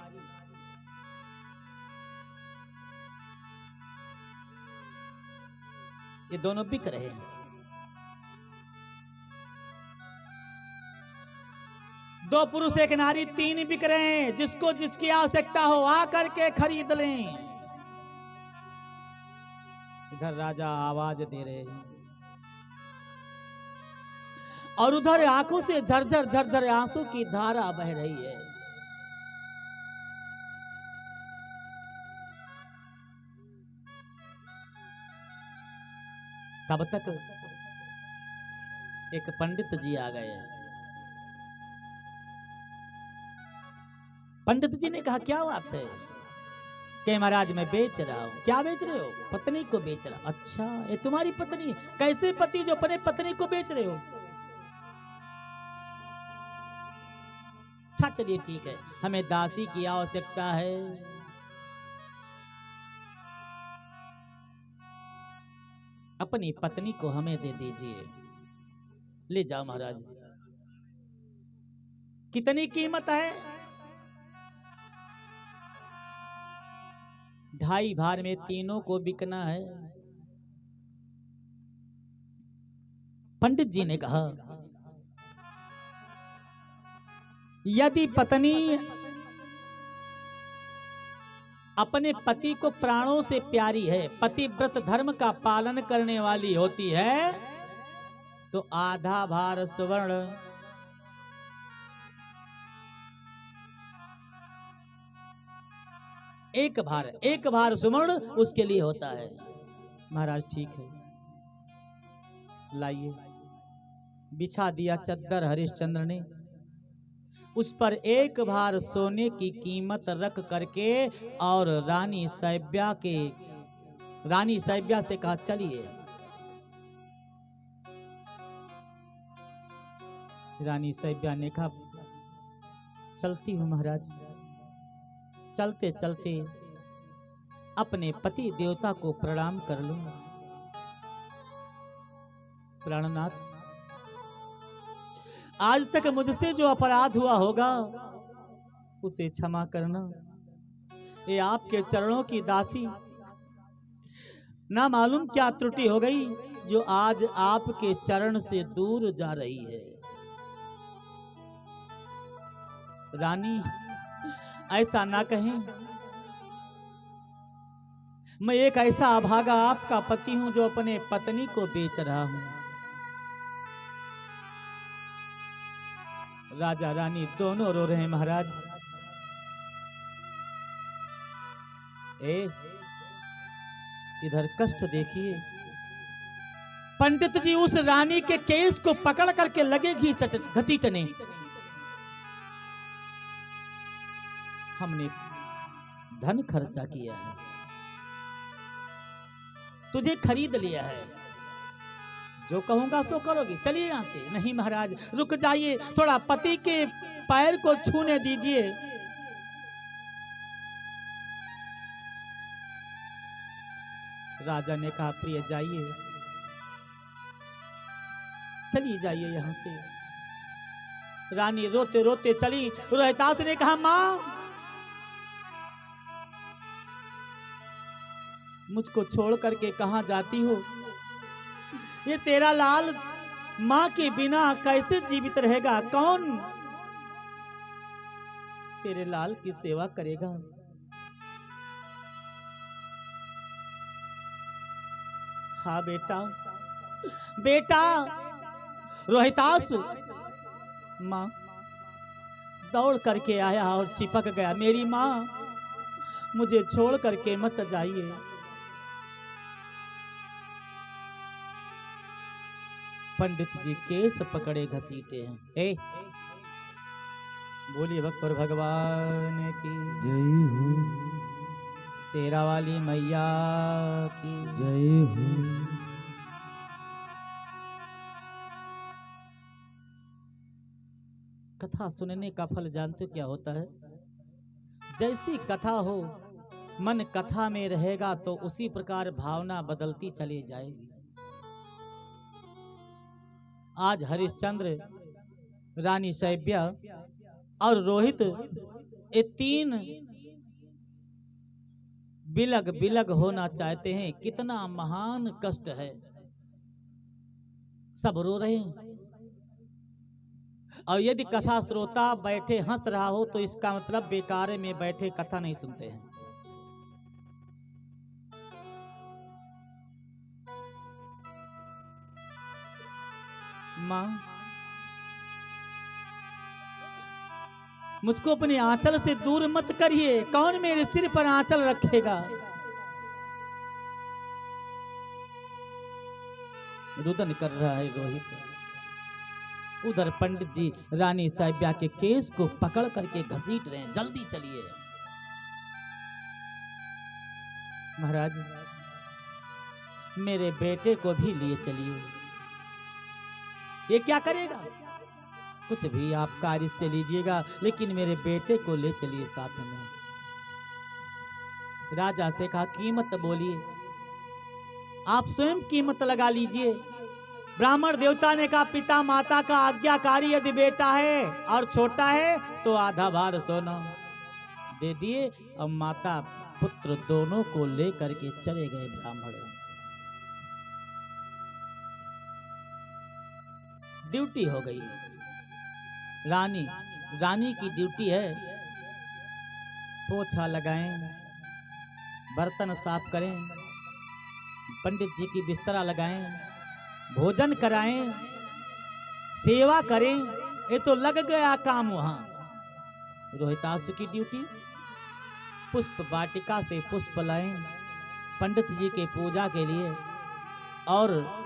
ये दोनों बिक रहे हैं। 2 पुरुष 1 नारी, 3 बिक रहे हैं। जिसको जिसकी आवश्यकता हो आ करके खरीद लें। इधर राजा आवाज दे रहे हैं और उधर आंखों से झरझर झरझर आंसू की धारा बह रही है। तब तक एक पंडित जी आ गए। पंडित जी ने कहा, क्या बात है? कि महाराज मैं बेच रहा हूं। क्या बेच रहे हो? पत्नी को बेच रहा। अच्छा, ये तुम्हारी पत्नी? कैसे पति जो अपने पत्नी को बेच रहे हो? अच्छा चलिए ठीक है, हमें दासी की आवश्यकता है। अपनी पत्नी को हमें दे दीजिए। ले जाओ महाराज। कितनी कीमत है? 2.5 भार में तीनों को बिकना है। पंडित जी ने कहा, यदि पत्नी अपने पति को प्राणों से प्यारी है, पतिव्रत धर्म का पालन करने वाली होती है, तो आधा भार स्वर्ण, एक भार सुवर्ण उसके लिए होता है। महाराज ठीक है, लाइए। बिछा दिया चद्दर हरिश्चंद्र ने, उस पर 1 भार सोने की कीमत रख करके और रानी साहिब्या से कहा, चलिए। रानी साहिब्या ने कहा, चलती हूं महाराज। चलते चलते अपने पति देवता को प्रणाम कर लूं। प्राणनाथ, आज तक मुझसे जो अपराध हुआ होगा उसे क्षमा करना। ये आपके चरणों की दासी, ना मालूम क्या त्रुटि हो गई जो आज आपके चरण से दूर जा रही है। रानी, ऐसा ना कहें, मैं एक ऐसा अभागा आपका पति हूं जो अपने पत्नी को बेच रहा हूं। राजा रानी दोनों रो रहे हैं। महाराज, इधर कष्ट देखिए। पंडित जी उस रानी के केस को पकड़ करके लगे घसीटने। हमने धन खर्चा किया है, तुझे खरीद लिया है, जो कहूंगा सो करोगे। चलिए यहां से। नहीं महाराज, रुक जाइए, थोड़ा पति के पैर को छूने दीजिए। राजा ने कहा, प्रिय जाइए, चलिए जाइए यहां से। रानी रोते रोते चली। रोहितास ने कहा, मां, मुझको छोड़ करके कहां जाती हो? ये तेरा लाल मां के बिना कैसे जीवित रहेगा? कौन तेरे लाल की सेवा करेगा? हाँ बेटा, बेटा। रोहितास मां दौड़ करके आया और चिपक गया। मेरी मां, मुझे छोड़ करके मत जाइए। पंडित जी केस पकड़े घसीटे हैं। बोलिए भक्तों भगवान की जय हो, शेरा वाली मैया की जय हो। कथा सुनने का फल जानते हो क्या होता है? जैसी कथा हो, मन कथा में रहेगा तो उसी प्रकार भावना बदलती चली जाएगी। आज हरिश्चंद्र, रानी सैब्या और रोहित, ये तीन बिलग बिलग होना चाहते हैं। कितना महान कष्ट है, सब रो रहे हैं। और यदि कथा श्रोता बैठे हंस रहा हो तो इसका मतलब बेकार में बैठे कथा नहीं सुनते हैं। मां, मुझको अपने आंचल से दूर मत करिए, कौन मेरे सिर पर आंचल रखेगा? रुदन कर रहा है रोहित। उधर पंडित जी रानी साहिब्या के केस को पकड़ करके घसीट रहे हैं। जल्दी चलिए महाराज, मेरे बेटे को भी लिए चलिए। ये क्या करेगा? कुछ भी आप कार्य से लीजिएगा, लेकिन मेरे बेटे को ले चलिए साथ में। राजा से कहा, कीमत बोलिए, आप स्वयं कीमत लगा लीजिए। ब्राह्मण देवता ने कहा, पिता माता का आज्ञाकारी यदि बेटा है और छोटा है तो आधा भार सोना दे दिए। अब माता पुत्र दोनों को लेकर के चले गए ब्राह्मण। ड्यूटी हो गई। रानी की ड्यूटी है, पोछा लगाएं, बर्तन साफ करें, पंडित जी की बिस्तरा लगाएं, भोजन कराएं, सेवा करें। ये तो लग गया काम वहां। रोहितासु की ड्यूटी, पुष्प वाटिका से पुष्प लाएं पंडित जी के पूजा के लिए, और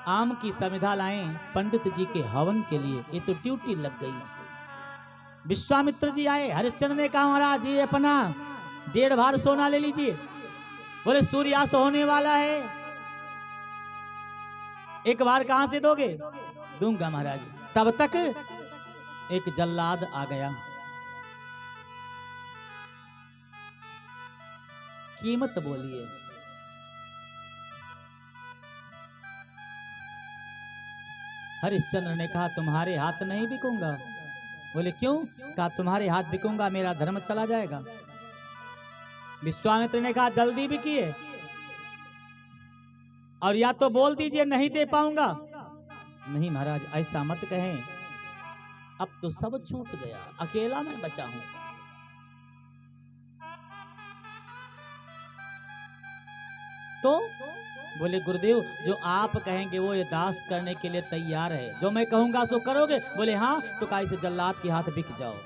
आम की समिधा लाएं पंडित जी के हवन के लिए। ये तो ड्यूटी लग गई। विश्वामित्र जी आए। हरिश्चंद्र ने कहा, महाराज ये अपना 1.5 भार सोना ले लीजिए। बोले, सूर्यास्त होने वाला है, 1 बार कहां से दोगे? दूंगा महाराज। तब तक एक जल्लाद आ गया। कीमत बोलिए। हरिश्चंद्र ने कहा, तुम्हारे हाथ नहीं बिकूंगा। बोले, क्यों? कहा, तुम्हारे हाथ बिकूंगा मेरा धर्म चला जाएगा। विश्वामित्र ने कहा, जल्दी बिकिए, और या तो बोल दीजिए नहीं दे पाऊंगा। नहीं महाराज, ऐसा मत कहें, अब तो सब छूट गया, अकेला मैं बचा हूं। तो बोले, गुरुदेव जो आप कहेंगे वो ये दास करने के लिए तैयार है, जो मैं कहूंगा सो करोगे? बोले, हाँ। तो कहा, इसे जल्लाद के हाथ बिक जाओ।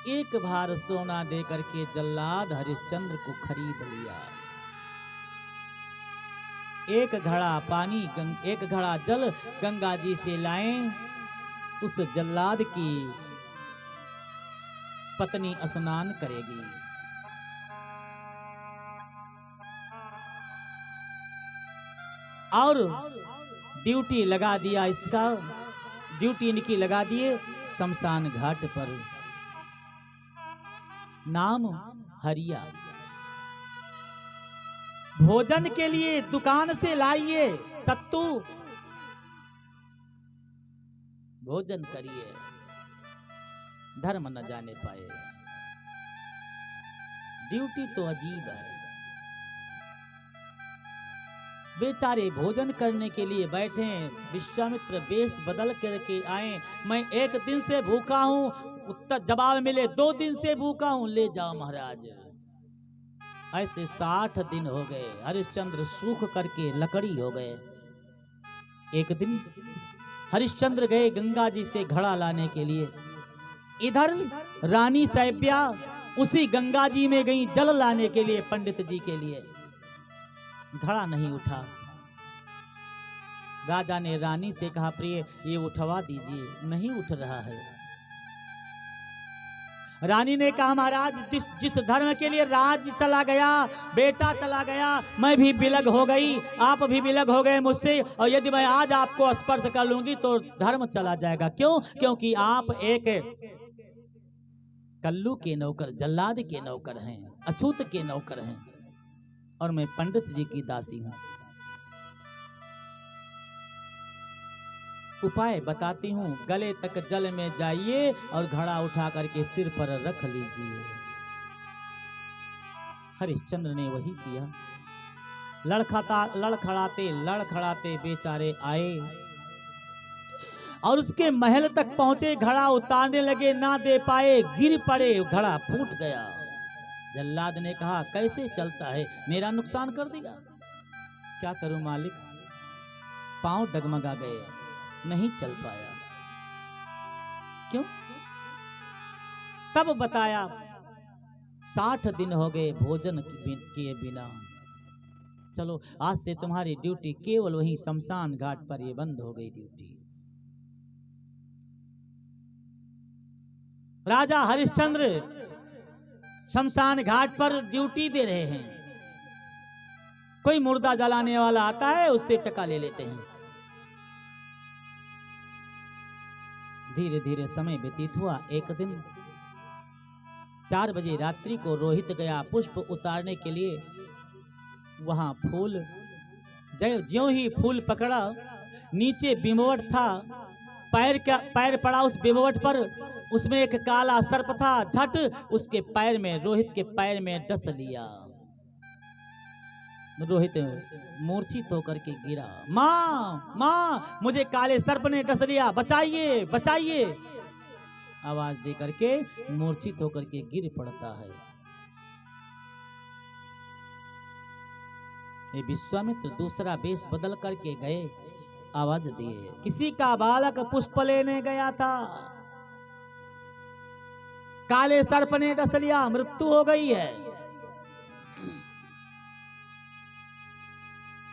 1 भार सोना दे करके जल्लाद हरिश्चंद्र को खरीद लिया। 1 घड़ा पानी, 1 घड़ा जल गंगा जी से लाएं। उस जल्लाद की पत्नी स्नान करेगी। और ड्यूटी लगा दिया इसका, ड्यूटी इनकी लगा दिए शमशान घाट पर। नाम हरिया। भोजन के लिए दुकान से लाइए सत्तू, भोजन करिए, धर्म न जाने पाए। ड्यूटी तो अजीब है। बेचारे भोजन करने के लिए बैठे। विश्वामित्र वेश बदल करके आए। मैं 1 दिन से भूखा हूं। उत्तर जवाब मिले, 2 दिन से भूखा हूं, ले जाओ महाराज। ऐसे 60 दिन हो गए। हरिश्चंद्र सूख करके लकड़ी हो गए। एक दिन हरिश्चंद्र गए गंगा जी से घड़ा लाने के लिए। इधर रानी सैब्या उसी गंगा जी में गई जल लाने के लिए पंडित जी के लिए। घड़ा नहीं उठा। राजा ने रानी से कहा, प्रिय ये उठवा दीजिए। नहीं उठ रहा है। रानी ने कहा महाराज जिस धर्म के लिए राज चला गया, बेटा चला गया, मैं भी विलग हो गई, आप भी विलग हो गए मुझसे, और यदि मैं आज आपको स्पर्श कर लूंगी तो धर्म चला जाएगा। क्यों? क्योंकि आप एक कल्लू के नौकर, जल्लाद के नौकर हैं, अछूत के नौकर हैं, और मैं पंडित जी की दासी हूं। उपाय बताती हूं, गले तक जल में जाइए और घड़ा उठा करके सिर पर रख लीजिए। हरिश्चंद्र ने वही किया। लड़खड़ाते बेचारे आए और उसके महल तक पहुंचे, घड़ा उतारने लगे, ना दे पाए, गिर पड़े, घड़ा फूट गया। जल्लाद ने कहा कैसे चलता है, मेरा नुकसान कर दिया। क्या करूं मालिक, पांव डगमगा गए, नहीं चल पाया। क्यों? तब बताया 60 दिन हो गए भोजन किए बिना। चलो आज से तुम्हारी ड्यूटी केवल वहीं शमशान घाट पर ये बंद हो गई ड्यूटी। राजा हरिश्चंद्र शमशान घाट पर ड्यूटी दे रहे हैं। कोई मुर्दा जलाने वाला आता है, उससे टका ले लेते हैं। धीरे धीरे समय व्यतीत हुआ। एक दिन 4 बजे रात्रि को रोहित गया पुष्प उतारने के लिए। वहां फूल, ज्यों ही फूल पकड़ा, नीचे बिमवट था, पैर पड़ा उस बिमवट पर, उसमें एक काला सर्प था, झट उसके पैर में, रोहित के पैर में डस लिया। रोहित मूर्छित होकर के गिरा। माँ माँ, मुझे काले सर्प ने डस लिया, बचाइए बचाइए, आवाज दे करके मूर्छित होकर के गिर पड़ता है। ये विश्वामित्र दूसरा वेश बदल करके गए, आवाज दिए, किसी का बालक पुष्प लेने गया था, काले सर्प ने डस लिया, मृत्यु हो गई है।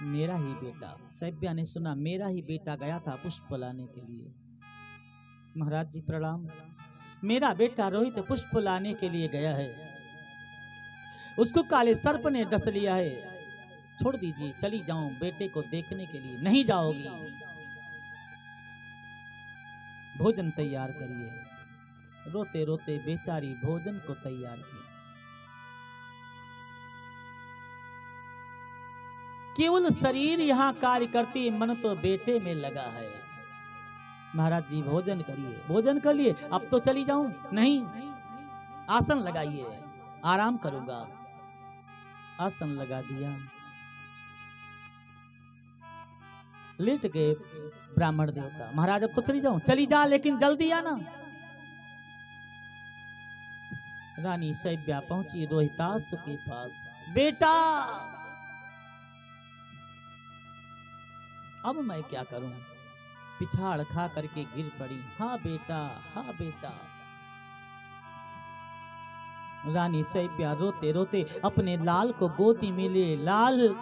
मेरा ही बेटा, सैब्या ने सुना, मेरा ही बेटा गया था पुष्प लाने के लिए। महाराज जी प्रणाम, मेरा बेटा रोहित पुष्प लाने के लिए गया है, उसको काले सर्प ने डस लिया है, छोड़ दीजिए, चली जाऊं बेटे को देखने के लिए। नहीं जाओगी, भोजन तैयार करिए। रोते रोते बेचारी भोजन को तैयार किया। केवल शरीर यहां कार्य करती, मन तो बेटे में लगा है। महाराज जी भोजन करिए, भोजन कर लिए, अब तो चली जाऊं। नहीं, आसन लगाइए, आराम करूंगा। आसन लगा दिया, लेट गए ब्राह्मण देवता। महाराज अब तो चली जाऊं। चली जा, लेकिन जल्दी आना। रानी सैब्या पहुंची रोहितासु के पास। बेटा, अब मैं क्या करूं? पिछाड़ खा करके गिर पड़ी। हाँ बेटा, हाँ बेटा। रानी सैब्या रोते रोते अपने लाल को गोदी में ले, लाल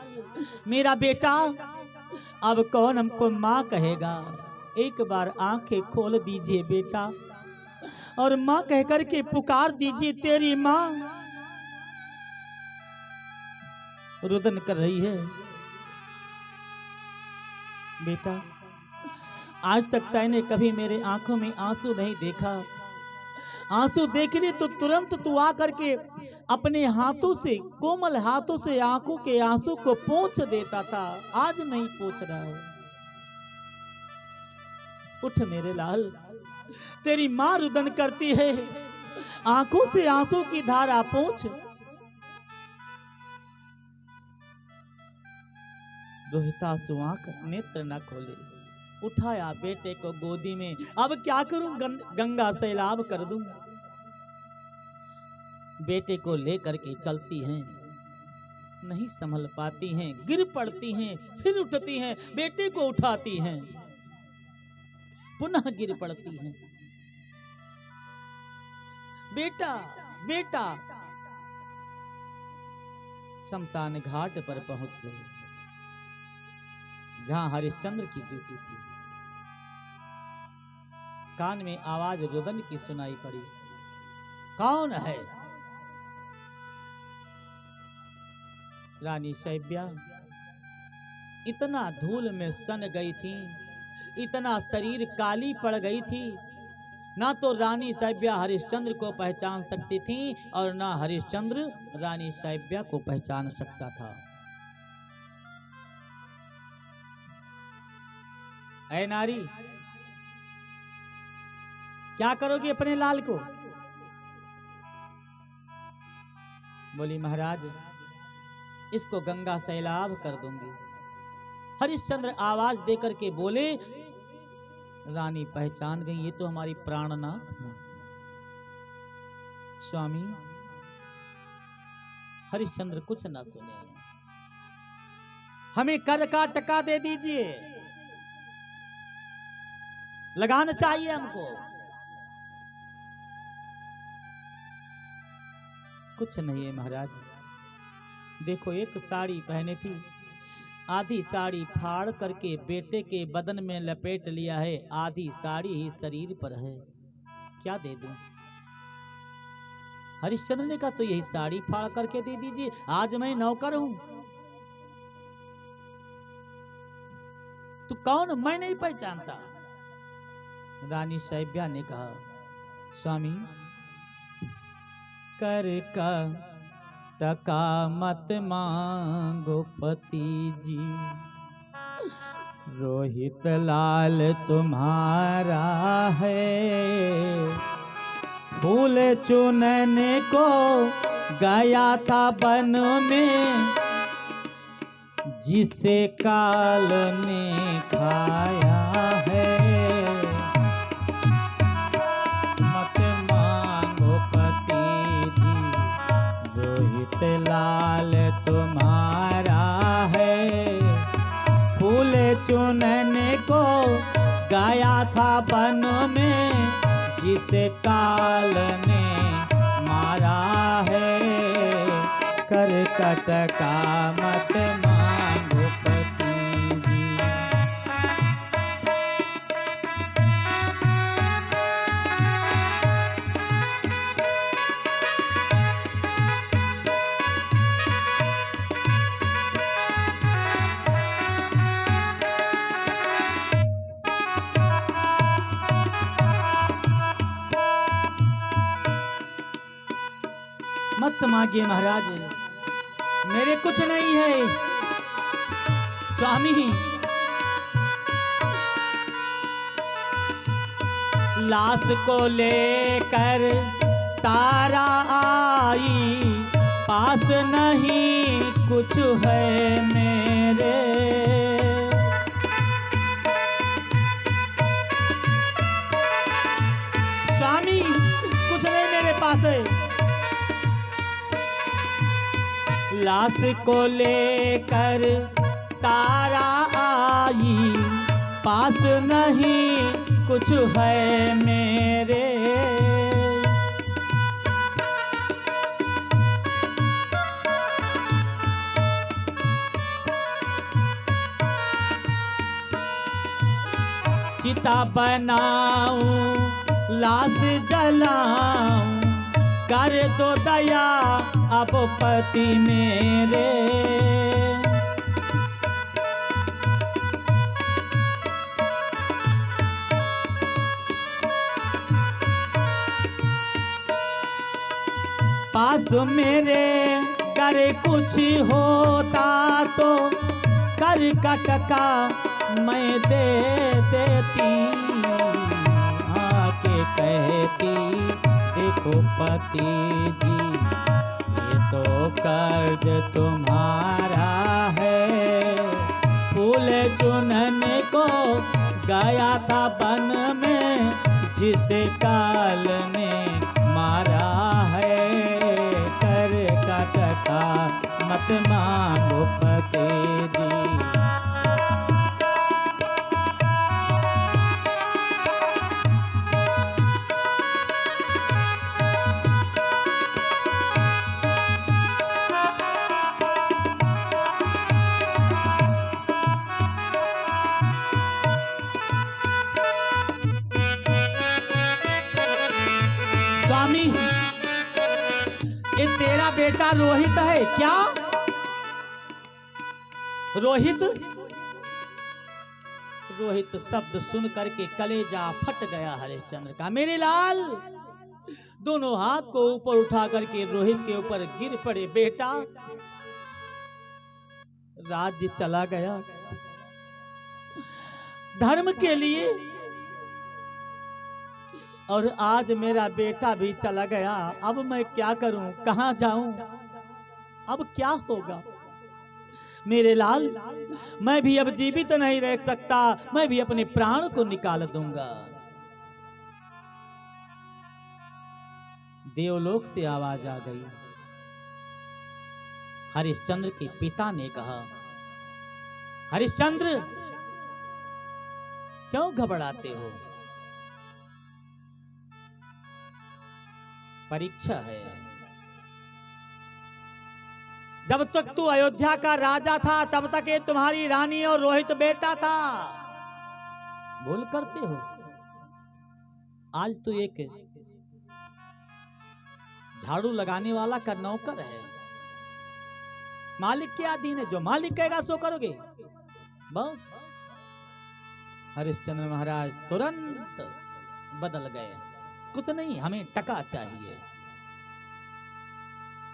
मेरा बेटा, अब कौन हमको माँ कहेगा? एक बार आंखें खोल दीजिए बेटा, और माँ कह करके पुकार दीजिए, तेरी माँ। रुदन कर रही है। बेटा, आज तक तैने कभी मेरे आंखों में आंसू नहीं देखा। आंसू देखने तो तुरंत तू आकर के अपने हाथों से, कोमल हाथों से आंखों के आंसू को पोंछ देता था, आज नहीं पोंछ रहा है। उठ मेरे लाल, तेरी मां रुदन करती है, आंखों से आंसू की धारा पोंछ। रोहितासु आंख नेत्र न खोले, उठाया बेटे को गोदी में। अब क्या करूं? गंगा सैलाब कर दूं। बेटे को लेकर के चलती हैं, नहीं संभल पाती हैं, गिर पड़ती हैं, फिर उठती हैं, बेटे को उठाती हैं, पुनः गिर पड़ती हैं। बेटा बेटा, शमशान घाट पर पहुंच गए, जहां हरिश्चंद्र की ड्यूटी थी। कान में आवाज रुदन की सुनाई पड़ी। कौन है? रानी सैब्या इतना धूल में सन गई थी, इतना शरीर काली पड़ गई थी, ना तो रानी सैब्या हरिश्चंद्र को पहचान सकती थी और ना हरिश्चंद्र रानी सैब्या को पहचान सकता था। ऐ नारी, क्या करोगी अपने लाल को? बोली महाराज, इसको गंगा सैलाब कर दूंगी। हरिश्चंद्र आवाज देकर के बोले, रानी पहचान गई, ये तो हमारी प्राणनाथ है। स्वामी, हरिश्चंद्र कुछ ना सुने, हमें कर का टका दे दीजिए, लगाना चाहिए हमको। कुछ नहीं है महाराज, देखो एक साड़ी पहने थी, आधी साड़ी फाड़ करके बेटे के बदन में लपेट लिया है, आधी साड़ी ही शरीर पर है, क्या दे दूं? हरिश्चंद्र ने कहा तो यही साड़ी फाड़ करके दे दीजिए, आज मैं नौकर हूं। तू कौन? मैं नहीं पहचानता। रानी सैब्या ने कहा, स्वामी कर का टका मत मांगो पति जी, रोहित लाल तुम्हारा है, फूल चुनने को गया था वन में, जिसे काल ने खाया है, मत मांगो पति जी, रोहित लाल तुम्हारा है, फूल चुनने को गया था वन में, जिसे काल ने मारा है, कर कटका मत मांगो पति जी। मत मांगिए महाराज, मेरे कुछ नहीं है। स्वामी, लाश को लेकर तारा आई, पास नहीं कुछ है मेरे, स्वामी कुछ नहीं मेरे पास है। लाश को लेकर तारा आई, पास नहीं कुछ है मेरे, चिता बनाऊं लाश जलाऊं, कर दो दया अब पति मेरे, पास मेरे कर कुछ होता तो कर कटका मैं दे देती, आके कहती देखो पति जी, ये तो कर्ज तुम्हारा है, फूल चुनने को गया था वन में, जिसे काल ने मारा है, कर कटका मत मांगो पति जी। स्वामी बेटा रोहित है क्या? रोहित रोहित शब्द सुन करके कलेजा फट गया हरिश्चंद्र का। मेरे लाल दोनों हाथ को ऊपर उठा करके रोहित के ऊपर गिर पड़े। बेटा, राज्य चला गया धर्म के लिए, और आज मेरा बेटा भी चला गया। अब मैं क्या करूं, कहां जाऊं, अब क्या होगा? मेरे लाल, मैं भी अब जीवित नहीं रह सकता, मैं भी अपने प्राण को निकाल दूंगा। देवलोक से आवाज आ गई। हरिश्चंद्र के पिता ने कहा, हरिश्चंद्र क्यों घबराते हो? परीक्षा है। जब तक तू अयोध्या का राजा था तब तक ये तुम्हारी रानी और रोहित बेटा था। भूल करते हो? आज तो एक झाड़ू लगाने वाला का नौकर है, मालिक के अधीन है, जो मालिक कहेगा सो करोगे। बस हरिश्चंद्र महाराज तुरंत बदल गए। कुछ नहीं, हमें टका चाहिए।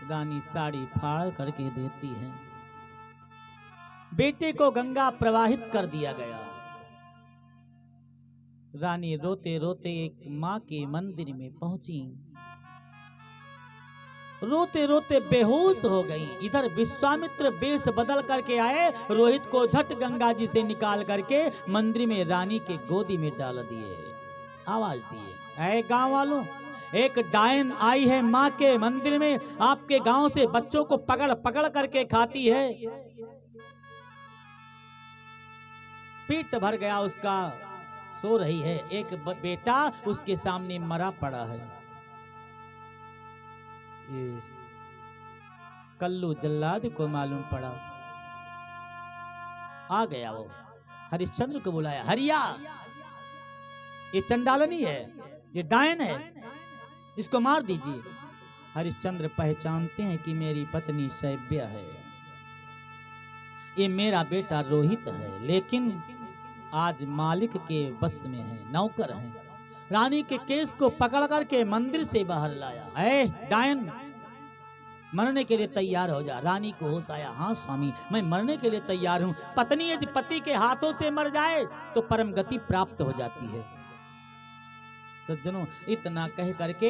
रानी साड़ी फाड़ करके देती है। बेटे को गंगा प्रवाहित कर दिया गया। रानी रोते रोते एक मां के मंदिर में पहुंची, रोते रोते बेहोश हो गई। इधर विश्वामित्र वेश बदल करके आए, रोहित को झट गंगा जी से निकाल करके मंदिर में रानी के गोदी में डाल दिए। आवाज दिए, ऐ गांव वालों, एक डायन आई है मां के मंदिर में, आपके गांव से बच्चों को पकड़ पकड़ करके खाती है। पेट भर गया उसका, सो रही है। एक बेटा उसके सामने मरा पड़ा है। कल्लू जल्लाद को मालूम पड़ा, आ गया। वो हरिश्चंद्र को बुलाया, हरिया, ये चंडालनी है, ये डायन है, इसको मार दीजिए। हरिश्चंद्र पहचानते हैं कि मेरी पत्नी शैव्या है, ये मेरा बेटा रोहित है, लेकिन आज मालिक के बस में है, नौकर है। रानी के केस को पकड़ करके मंदिर से बाहर लाया। ऐ डायन, मरने के लिए तैयार हो जा। रानी को होश आया, हाँ स्वामी, मैं मरने के लिए तैयार हूं। पत्नी यदि पति के हाथों से मर जाए तो परम गति प्राप्त हो जाती है। सज्जनों, इतना कह करके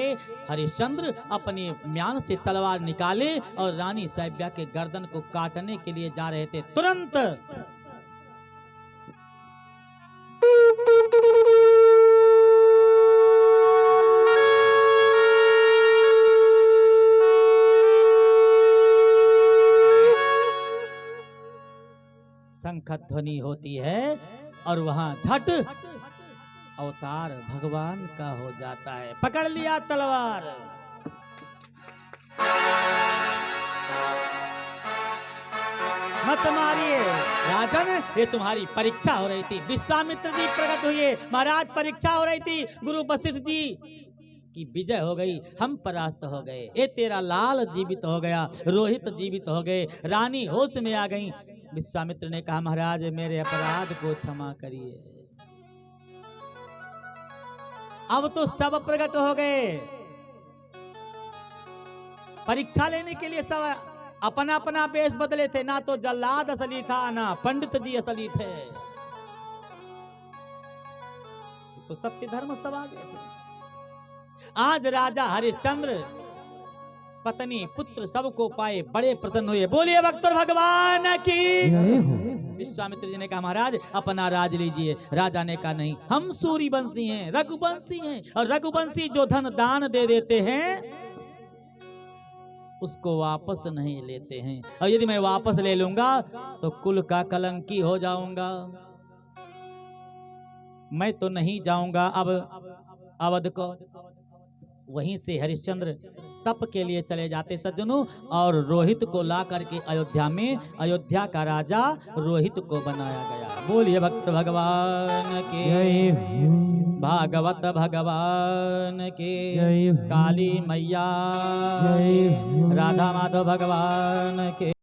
हरिश्चंद्र अपने म्यान से तलवार निकाले और रानी शैव्या के गर्दन को काटने के लिए जा रहे थे। तुरंत शंख ध्वनि होती है और वहां झट अवतार भगवान का हो जाता है। पकड़ लिया तलवार। मत मारिए राजन, ये तुम्हारी परीक्षा हो रही थी। विश्वामित्र जी प्रकट हुए, महाराज परीक्षा हो रही थी। गुरु वशिष्ठ जी की विजय हो गई, हम परास्त हो गए। ये तेरा लाल जीवित हो गया, रोहित जीवित हो गए, रानी होश में आ गई। विश्वामित्र ने कहा, महाराज मेरे अपराध को क्षमा करिए। अब तो सब प्रकट हो गए। परीक्षा लेने के लिए सब अपना अपना वेश बदले थे। ना तो जल्लाद असली था, ना पंडित जी असली थे। तो सत्य धर्म सब आ गए थे। आज राजा हरिश्चंद्र पत्नी पुत्र सबको पाए बड़े प्रसन्न हुए। बोलिए भक्तों भगवान की। विश्वामित्र जी ने कहा, महाराज अपना राज लीजिए। राजा ने कहा, नहीं, हम सूर्यवंशी हैं, रघुवंशी हैं, और रघुवंशी जो धन दान दे देते हैं उसको वापस नहीं लेते हैं, और यदि मैं वापस ले लूंगा तो कुल का कलंकी हो जाऊंगा। मैं तो नहीं जाऊंगा अब अवध को। वहीं से हरिश्चंद्र तप के लिए चले जाते सज्जनों, और रोहित को ला करके अयोध्या में अयोध्या का राजा रोहित को बनाया गया। बोलिए भक्त भगवान की। भागवत भगवान के जय हो। काली मैया जय हो। राधा माधव भगवान के